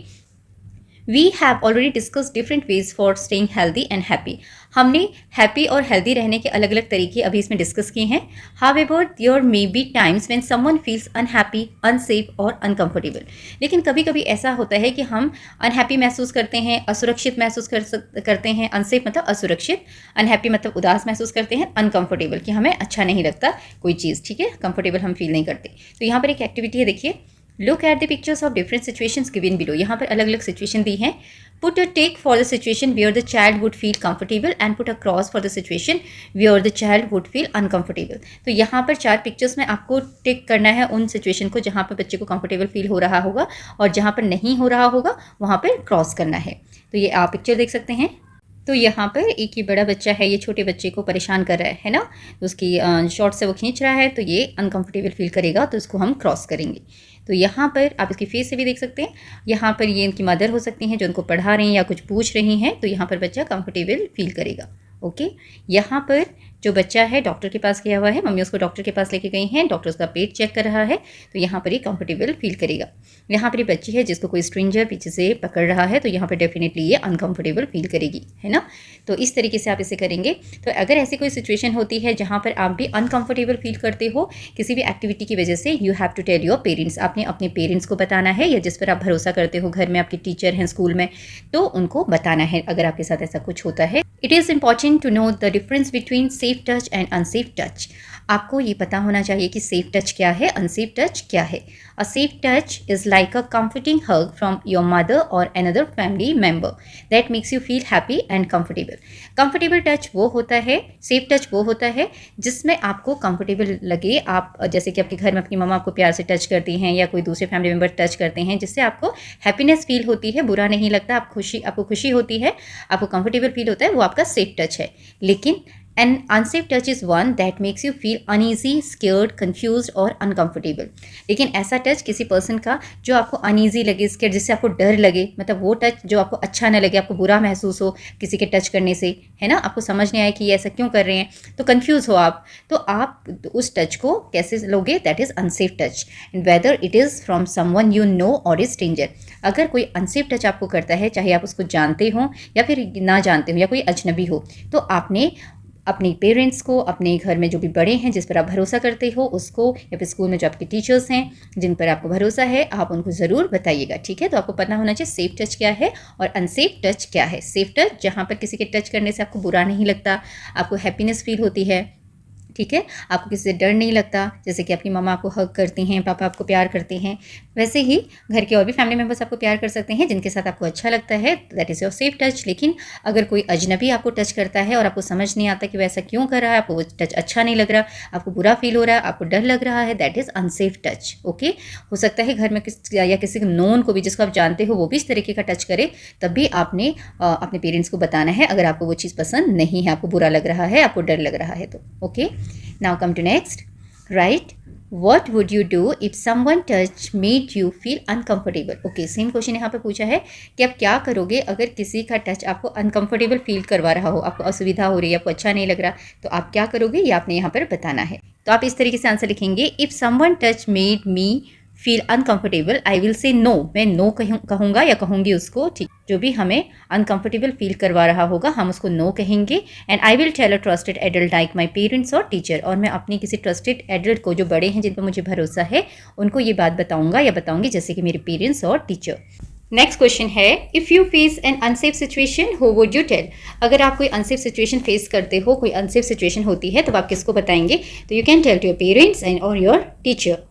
We have already discuss different ways for staying healthy and happy. हमने हैप्पी और हेल्दी रहने के अलग अलग तरीके अभी इसमें डिस्कस किए हैं। However there may be times when someone feels unhappy, unsafe और अनकंफर्टेबल। लेकिन कभी कभी ऐसा होता है कि हम अनहैप्पी महसूस करते हैं, असुरक्षित महसूस करते हैं। अनसेफ मतलब असुरक्षित, अनहैप्पी मतलब उदास महसूस करते हैं, अनकंफर्टेबल कि हमें अच्छा नहीं लगता कोई चीज़, ठीक है, कंफर्टेबल हम फील नहीं करते। तो यहाँ पर एक एक्टिविटी है, देखिए, look at the pictures of different situations given below. यहाँ पर अलग अलग सिचुएशन दी हैं। Put a tick for the situation where the child would feel comfortable and put a cross for the situation where the child would feel uncomfortable. तो यहाँ पर 4 पिक्चर्स में आपको टिक करना है उन सिचुएशन को जहाँ पर बच्चे को कंफर्टेबल फील हो रहा होगा, और जहाँ पर नहीं हो रहा होगा वहाँ पर क्रॉस करना है। तो ये आप पिक्चर देख सकते हैं। तो यहाँ पर एक ही बड़ा बच्चा है, ये छोटे बच्चे को परेशान कर रहा है ना, उसकी शॉर्ट से वो खींच रहा है, तो ये अनकंफर्टेबल फील करेगा, तो इसको हम क्रॉस करेंगे। तो यहाँ पर आप इसकी फेस से भी देख सकते हैं। यहाँ पर ये इनकी मदर हो सकती हैं जो उनको पढ़ा रही हैं या कुछ पूछ रही हैं, तो यहाँ पर बच्चा कंफर्टेबल फील करेगा। ओके, यहाँ पर जो बच्चा है डॉक्टर के पास गया हुआ है, मम्मी उसको डॉक्टर के पास लेके गई हैं, डॉक्टर उसका पेट चेक कर रहा है, तो यहाँ पर ये कंफर्टेबल फील करेगा। यहाँ पर ये बच्ची है जिसको कोई स्ट्रेंजर पीछे से पकड़ रहा है, तो यहाँ पर डेफिनेटली ये अनकंफर्टेबल फील करेगी, है ना। तो इस तरीके से आप इसे करेंगे। तो अगर ऐसी कोई सिचुएशन होती है जहाँ पर आप भी अनकंफर्टेबल फील करते हो किसी भी एक्टिविटी की वजह से, you have to tell your parents. आपने अपने पेरेंट्स को बताना है, या जिस पर आप भरोसा करते हो, घर में आपके टीचर हैं, स्कूल में, तो उनको बताना है अगर आपके साथ ऐसा कुछ होता है। It is important to know the difference between safe touch and unsafe touch. आपको ये पता होना चाहिए कि सेफ टच क्या है, अनसेफ टच क्या है। A safe touch is like a comforting hug from your mother or another family member that makes you feel happy and comfortable. Comfortable touch वो होता है, सेफ टच वो होता है जिसमें आपको कंफर्टेबल लगे। आप जैसे कि आपके घर में अपनी मम्मा आपको प्यार से टच करती हैं, या कोई दूसरे फैमिली मेम्बर टच करते हैं, जिससे आपको हैप्पीनेस फील होती है, बुरा नहीं लगता, आपको खुशी होती है, आपको कंफर्टेबल फील होता है, वो आपका सेफ टच है। लेकिन An unsafe touch is one that makes you feel uneasy, scared, confused और uncomfortable. लेकिन ऐसा टच किसी पर्सन का जो आपको अनईजी लगे, स्केयर, जिससे आपको डर लगे, मतलब वो टच जो आपको अच्छा ना लगे, आपको बुरा महसूस हो किसी के टच करने से, है ना, आपको समझ नहीं आए कि ये ऐसा क्यों कर रहे हैं, तो कंफ्यूज हो आप, तो आप उस टच को कैसे लोगे, that is unsafe touch. And whether it is from someone you know और इज स्ट्रेंजर। अगर कोई अनसेफ टच आपको करता है, चाहे आप उसको जानते हो या फिर ना जानते हो, या कोई अजनबी हो, तो आपने अपने पेरेंट्स को, अपने घर में जो भी बड़े हैं जिस पर आप भरोसा करते हो उसको, या फिर स्कूल में जो आपके टीचर्स हैं जिन पर आपको भरोसा है, आप उनको ज़रूर बताइएगा, ठीक है। तो आपको पता होना चाहिए सेफ टच क्या है और अनसेफ टच क्या है। सेफ टच जहाँ पर किसी के टच करने से आपको बुरा नहीं लगता, आपको हैप्पीनेस फील होती है, ठीक है, आपको किसी से डर नहीं लगता, जैसे कि आपकी मम्मा आपको हग करती हैं, पापा आपको प्यार करते हैं, वैसे ही घर के और भी फैमिली मेम्बर्स आपको प्यार कर सकते हैं जिनके साथ आपको अच्छा लगता है, that is your safe touch. लेकिन अगर कोई अजनबी आपको टच करता है और आपको समझ नहीं आता कि वैसा क्यों कर रहा है, आपको वो टच अच्छा नहीं लग रहा, आपको बुरा फील हो रहा है, आपको डर लग रहा है, that is unsafe touch. Okay, हो सकता है घर में या किसी नोन को भी जिसको आप जानते हो वो भी इस तरीके का टच करे, तब भी आपने अपने पेरेंट्स को बताना है अगर आपको वो चीज़ पसंद नहीं है, आपको बुरा लग रहा है, आपको डर लग रहा है तो। Okay, now come to next. Right, what would you do if someone touch made you feel uncomfortable? Okay, same question यहाँ पे पूछा है कि आप क्या करोगे अगर किसी का टच आपको अनकंफर्टेबल फील करवा रहा हो, आपको असुविधा हो रही है, आपको अच्छा नहीं लग रहा, तो आप क्या करोगे ये आपने यहाँ पर बताना है। तो आप इस तरीके से आंसर लिखेंगे, if someone touch made me feel uncomfortable I will say no. मैं नो कहूँगा या कहूँगी उसको, ठीक, जो भी हमें अनकंफर्टेबल फील करवा रहा होगा हम उसको नो कहेंगे। And I will tell a trusted adult like my parents और टीचर, और मैं अपनी किसी ट्रस्टेड एडल्ट को, जो बड़े हैं जिन पर मुझे भरोसा है, उनको ये बात बताऊँगा या बताऊँगी, जैसे कि मेरे पेरेंट्स और टीचर। नेक्स्ट क्वेश्चन है, if you face an unsafe situation who would you tell? अगर आप कोई अनसेफ सिचुएशन फेस करते हो, कोई अनसेफ सिचुएशन होती है, तो आप किसको बताएंगे? तो you can tell to your parents and और योर टीचर।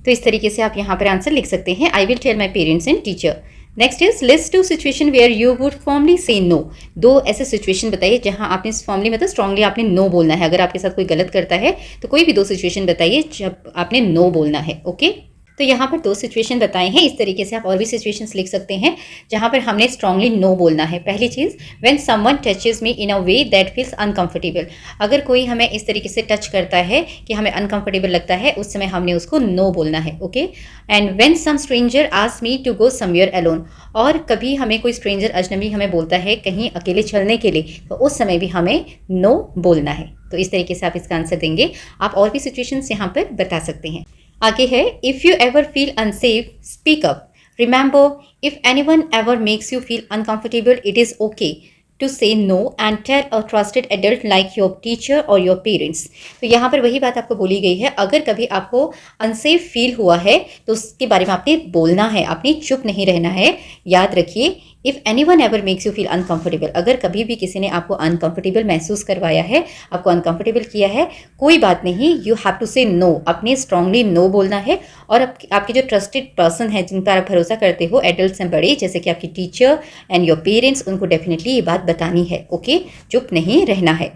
तो इस तरीके से आप यहाँ पर आंसर लिख सकते हैं, I will tell my parents and teacher. Next is list two situation where you would formally say no. 2 ऐसे सिचुएशन बताइए जहाँ आपने फॉर्मली मतलब स्ट्रांगली आपने नो बोलना है। अगर आपके साथ कोई गलत करता है तो कोई भी 2 सिचुएशन बताइए जब आपने नो बोलना है। ओके, तो यहाँ पर 2 सिचुएशन बताए हैं। इस तरीके से आप और भी सिचुएशंस लिख सकते हैं जहाँ पर हमने स्ट्रांगली नो बोलना है। पहली चीज़, when someone touches me in a way that feels uncomfortable. अगर कोई हमें इस तरीके से टच करता है कि हमें अनकंफर्टेबल लगता है, उस समय हमने उसको नो बोलना है। Okay, and when some stranger asks me to go somewhere alone. और कभी हमें कोई स्ट्रेंजर अजनबी हमें बोलता है कहीं अकेले चलने के लिए, तो उस समय भी हमें नो बोलना है। तो इस तरीके से आप इसका आंसर देंगे। आप और भी सिचुएशंस यहाँ पर बता सकते हैं। आगे है, if you ever feel unsafe speak up. Remember, if anyone ever makes you feel uncomfortable, it is okay to say no and tell a trusted adult like your teacher or your parents. तो यहाँ पर वही बात आपको बोली गई है, अगर कभी आपको अनसेफ फील हुआ है तो उसके बारे में आपने बोलना है, आपने चुप नहीं रहना है। याद रखिए, if any one ever makes you feel uncomfortable, अगर कभी भी किसी ने आपको अनकंफर्टेबल महसूस करवाया है, आपको अनकंफर्टेबल किया है, कोई बात नहीं, यू हैव टू से नो, अपने स्ट्रांगली नो बोलना है। और आपके जो ट्रस्टेड पर्सन है, जिन पर आप भरोसा करते हो, एडल्ट्स हैं बड़े, जैसे कि आपकी टीचर एंड योर पेरेंट्स, उनको डेफिनेटली ये बात बतानी है। ओके, चुप नहीं रहना है।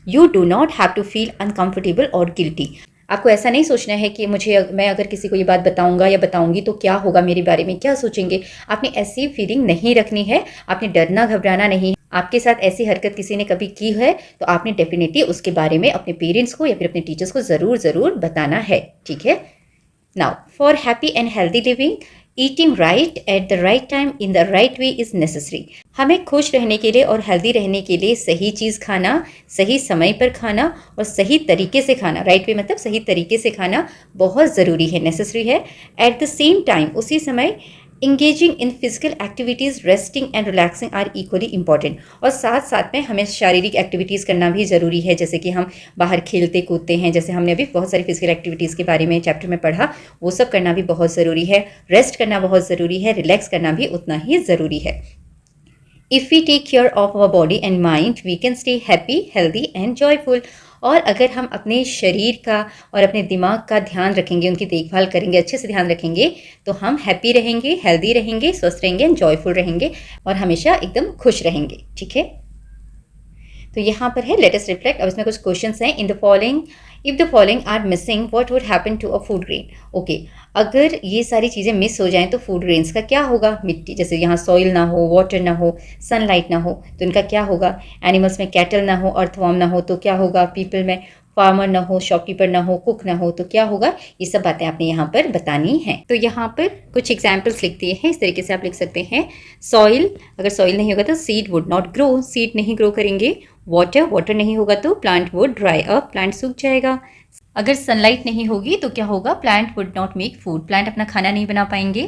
You do not have to feel uncomfortable और गिल्टी। आपको ऐसा नहीं सोचना है कि मैं अगर किसी को ये बात बताऊंगा या बताऊंगी तो क्या होगा, मेरे बारे में क्या सोचेंगे। आपने ऐसी फीलिंग नहीं रखनी है, आपने डरना घबराना नहीं। आपके साथ ऐसी हरकत किसी ने कभी की है तो आपने डेफिनेटली उसके बारे में अपने पेरेंट्स को या फिर अपने टीचर्स को ज़रूर बताना है। ठीक है। Now, for happy and healthy living, eating right at the right time in the right way is necessary. हमें खुश रहने के लिए और हेल्दी रहने के लिए सही चीज़ खाना, सही समय पर खाना और सही तरीके से खाना, राइट वे मतलब सही तरीके से खाना बहुत ज़रूरी है, नेसेसरी है। एट द सेम टाइम, उसी समय engaging in physical activities, resting and relaxing are equally important. और साथ साथ में हमें शारीरिक एक्टिविटीज़ करना भी ज़रूरी है, जैसे कि हम बाहर खेलते कूदते हैं, जैसे हमने अभी बहुत सारी फिजिकल एक्टिविटीज़ के बारे में चैप्टर में पढ़ा, वो सब करना भी बहुत ज़रूरी है। रेस्ट करना बहुत ज़रूरी है, रिलैक्स करना भी उतना ही ज़रूरी है। If we take care of our body and mind, we can stay happy, healthy and joyful. और अगर हम अपने शरीर का और अपने दिमाग का ध्यान रखेंगे, उनकी देखभाल करेंगे, अच्छे से ध्यान रखेंगे, तो हम हैप्पी रहेंगे, हेल्दी रहेंगे, स्वस्थ रहेंगे एंड जॉयफुल रहेंगे और हमेशा एकदम खुश रहेंगे। ठीक है। तो यहाँ पर है लेट अस रिफ्लेक्ट। अब इसमें कुछ क्वेश्चंस हैं। In the following, if the following are missing, what would happen to a food grain. Okay, अगर ये सारी चीज़ें मिस हो जाएं तो फूड ग्रेन्स का क्या होगा। मिट्टी, जैसे यहाँ सॉइल ना हो, वाटर ना हो, सनलाइट ना हो, तो इनका क्या होगा। एनिमल्स में कैटल ना हो, अर्थवॉर्म ना हो, तो क्या होगा। पीपल में फार्मर ना हो, शॉपकीपर ना हो, कुक ना हो, तो क्या होगा। ये सब बातें आपने यहाँ पर बतानी है। तो यहाँ पर कुछ एग्जाम्पल्स लिख दिए हैं, इस तरीके से आप लिख सकते हैं। सॉइल, अगर सॉइल नहीं होगा तो seed would not grow, seed नहीं ग्रो करेंगे। वाटर नहीं होगा तो plant would dry up, plant सूख जाएगा। अगर सनलाइट नहीं होगी तो क्या होगा, plant would not make food, plant अपना खाना नहीं बना पाएंगे।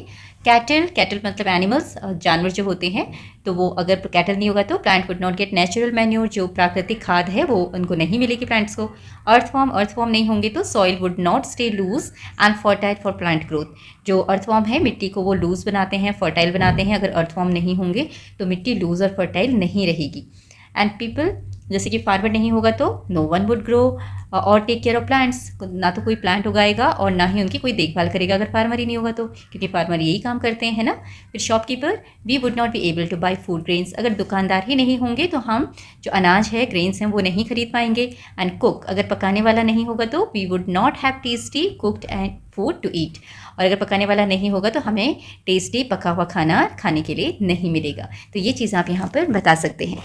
कैटल मतलब एनिमल्स, जानवर जो होते हैं, तो वो अगर कैटल नहीं होगा तो plant would not gate natural manure, जो प्राकृतिक खाद है वो उनको नहीं मिलेगी प्लांट्स को। अर्थवॉर्म नहीं होंगे तो soil would not stay loose and fertile for plant growth. जो अर्थवॉर्म है मिट्टी को वो लूज बनाते हैं, फर्टाइल बनाते हैं। अगर अर्थवॉर्म नहीं होंगे तो मिट्टी लूज और फर्टाइल नहीं रहेगी। एंड पीपल, जैसे कि फार्मर नहीं होगा तो नो वन वुड ग्रो और टेक केयर ऑफ प्लांट्स, ना तो कोई प्लांट उगाएगा और ना ही उनकी कोई देखभाल करेगा अगर फार्मर ही नहीं होगा तो, क्योंकि फार्मर यही काम करते हैं ना। फिर shopkeeper, we would not be able to buy food grains, अगर दुकानदार ही नहीं होंगे तो हम जो अनाज है, ग्रेन्स हैं, वो नहीं खरीद पाएंगे। एंड कुक, अगर पकाने वाला नहीं होगा तो we would not have tasty cooked and food to eat, और अगर पकाने वाला नहीं होगा तो हमें टेस्टी पका हुआ खाना खाने के लिए नहीं मिलेगा। तो ये चीज़ आप यहाँ पर बता सकते हैं।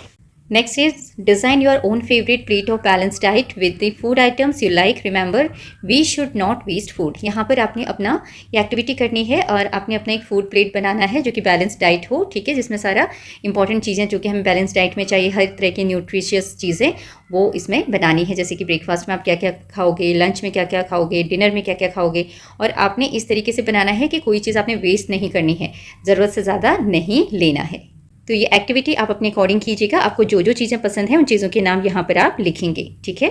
Next is design your own favorite plate of balanced diet with the food items you like. Remember, we should not waste food. यहाँ पर आपने अपना ये एक्टिविटी करनी है और आपने अपना एक फूड प्लेट बनाना है जो कि बैलेंस डाइट हो, ठीक है, जिसमें सारा इंपॉर्टेंट चीज़ें जो कि हमें बैलेंस डाइट में चाहिए, हर तरह की न्यूट्रिशियस चीज़ें वो इसमें बनानी है। जैसे कि ब्रेकफास्ट में आप क्या क्या खाओगे, लंच में क्या क्या खाओगे, डिनर में क्या क्या खाओगे, और आपने इस तरीके से बनाना है कि कोई चीज़ आपने वेस्ट नहीं करनी है, ज़रूरत से ज़्यादा नहीं लेना है। तो ये एक्टिविटी आप अपने अकॉर्डिंग कीजिएगा। आपको जो जो चीज़ें पसंद हैं उन चीज़ों के नाम यहाँ पर आप लिखेंगे। ठीक है।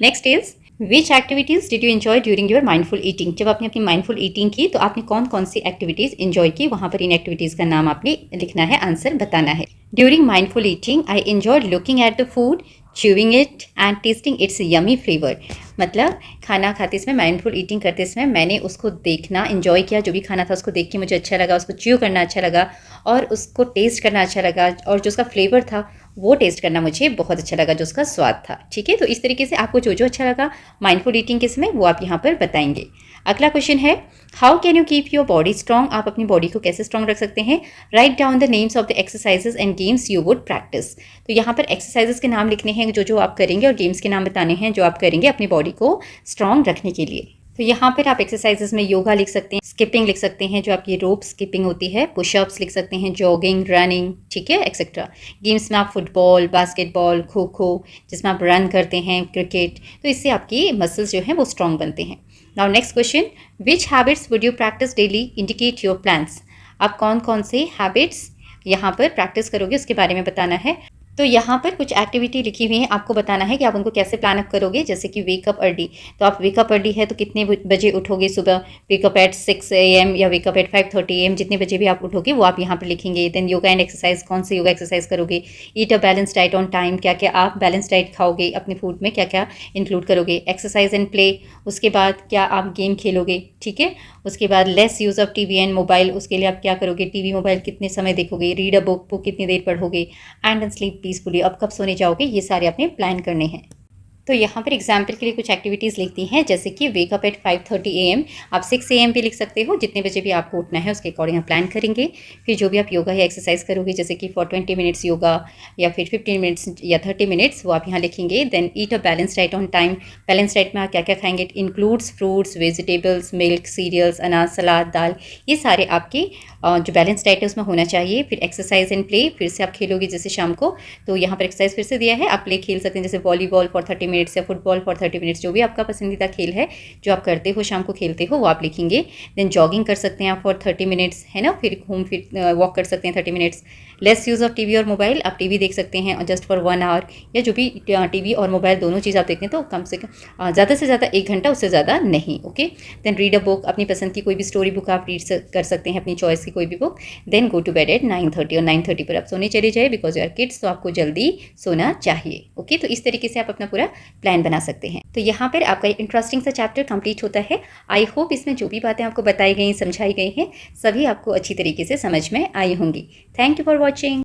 Next is which activities did you enjoy during your mindful eating. जब आपने अपनी माइंडफुल ईटिंग की तो आपने कौन कौन सी एक्टिविटीज़ एंजॉय की, वहाँ पर इन एक्टिविटीज़ का नाम आपने लिखना है, आंसर बताना है। During mindful eating I enjoy looking at the food, chewing it and testing it's yummy flavour. मतलब खाना खाते समय, माइंडफुल ईटिंग करते समय मैंने उसको देखना, एंजॉय किया, जो भी खाना था उसको देख के मुझे अच्छा लगा, उसको च्यू करना अच्छा लगा और उसको टेस्ट करना अच्छा लगा, और जो उसका फ्लेवर था वो टेस्ट करना मुझे बहुत अच्छा लगा, जो उसका स्वाद था। ठीक है। तो इस तरीके से आपको जो जो अच्छा लगा माइंडफुल ईटिंग के समय वो आप यहाँ पर बताएंगे। अगला क्वेश्चन है how can you keep your body strong. आप अपनी बॉडी को कैसे स्ट्रॉन्ग रख सकते हैं। Write down the names of the exercises and games you would practice. तो यहाँ पर एक्सरसाइजेज के नाम लिखने हैं जो जो आप करेंगे, और गेम्स के नाम बताने हैं जो आप करेंगे अपनी बॉडी को स्ट्रॉन्ग रखने के लिए। तो यहाँ पर आप एक्सरसाइजेस में योगा लिख सकते हैं, स्किपिंग लिख सकते हैं, जो आपकी रोप स्किपिंग होती है, पुशअप्स लिख सकते हैं, जॉगिंग, रनिंग, ठीक है, एक्सेट्रा। गेम्स में आप फुटबॉल, बास्केटबॉल, खो खो, जिसमें आप रन करते हैं, क्रिकेट, तो इससे आपकी मसल्स जो हैं वो स्ट्रॉन्ग बनते हैं। Now next question, which habits would you practice daily, indicate your plans. आप कौन कौन से हैबिट्स यहाँ पर प्रैक्टिस करोगे उसके बारे में बताना है। तो यहाँ पर कुछ एक्टिविटी लिखी हुई है, आपको बताना है कि आप उनको कैसे प्लान अप करोगे। जैसे कि वेकअप अर्ली, तो आप वेकअप अर्ली है तो कितने बजे उठोगे सुबह, वेकअप एट 6 AM या वेकअप एट 5:30 AM, जितने बजे भी आप उठोगे वो आप यहाँ पर लिखेंगे। देन योगा एंड एक्सरसाइज, कौन से योगा एक्सरसाइज करोगे। Eat a balance diet on time, क्या क्या आप बैलेंस डाइट खाओगे, अपने फूड में क्या क्या इंक्लूड करोगे। एक्सरसाइज एंड प्ले, उसके बाद क्या आप गेम खेलोगे, ठीक है। उसके बाद lace use of TV and mobile, उसके लिए आप क्या करोगे, टीवी मोबाइल कितने समय देखोगे। रीड अ बुक, बुक कितनी देर पढ़ोगे। एंड स्लीप पीसफुली, अब कब सोने जाओगे, ये सारे आपने प्लान करने हैं। तो यहाँ पर एग्जाम्पल के लिए कुछ एक्टिविटीज़ लिखती हैं, जैसे कि वेकअप एट 5:30 AM, आप 6 AM भी लिख सकते हो, जितने बजे भी आपको उठना है उसके अकॉर्डिंग आप प्लान करेंगे। फिर जो भी आप योगा या एक्सरसाइज करोगे, जैसे कि फॉर 20 मिनट्स योगा या फिर 15 मिनट्स या 30 मिनट्स, वो आप यहाँ लिखेंगे। Then eat a balance diet on time, balance diet में आप क्या क्या खाएंगे, it includes fruits, vegetables, milk, cereals, अनाज, सलाद, दाल, ये सारे आपके जो बैलेंस डाइट है उसमें होना चाहिए। फिर एक्सरसाइज एंड प्ले, फिर से आप खेलोगे जैसे शाम को, तो यहाँ पर एक्सरसाइज फिर से दिया है, आप प्ले खेल सकते हैं, जैसे वॉलीबॉल फॉर 30 मिनट्स या फुटबॉल फॉर 30 मिनट्स, जो भी आपका पसंदीदा खेल है जो आप करते हो, शाम को खेलते हो, वो आप लिखेंगे। देन जॉगिंग कर सकते हैं आप फॉर 30 मिनट्स, है ना, फिर घूम फिर वॉक कर सकते हैं 30 minutes. Lace use of TV और मोबाइल, आप टीवी देख सकते हैं जस्ट फॉर 1 आवर, या जो भी टीवी और मोबाइल दोनों चीज़ आप देखते हैं तो कम से कम ज़्यादा से ज़्यादा 1 घंटा, उससे ज़्यादा नहीं, okay. Then read a book, अपनी पसंद की कोई भी स्टोरी बुक आप रीड कर सकते हैं, अपनी चॉइस की कोई भी book. Then go to bed at 9:30, और 9:30 पर आप सोने चले जाए, बिकॉज यू आर किड्स, तो आपको जल्दी सोना चाहिए, ओके। तो इस तरीके से आप अपना पूरा प्लान बना सकते हैं। तो यहाँ पर आपका इंटरेस्टिंग सा चैप्टर कंप्लीट होता है। आई होप इसमें जो भी बातें आपको बताई गई, समझाई गई हैं, सभी आपको अच्छी तरीके से समझ में आई होंगी। Thank you for watching.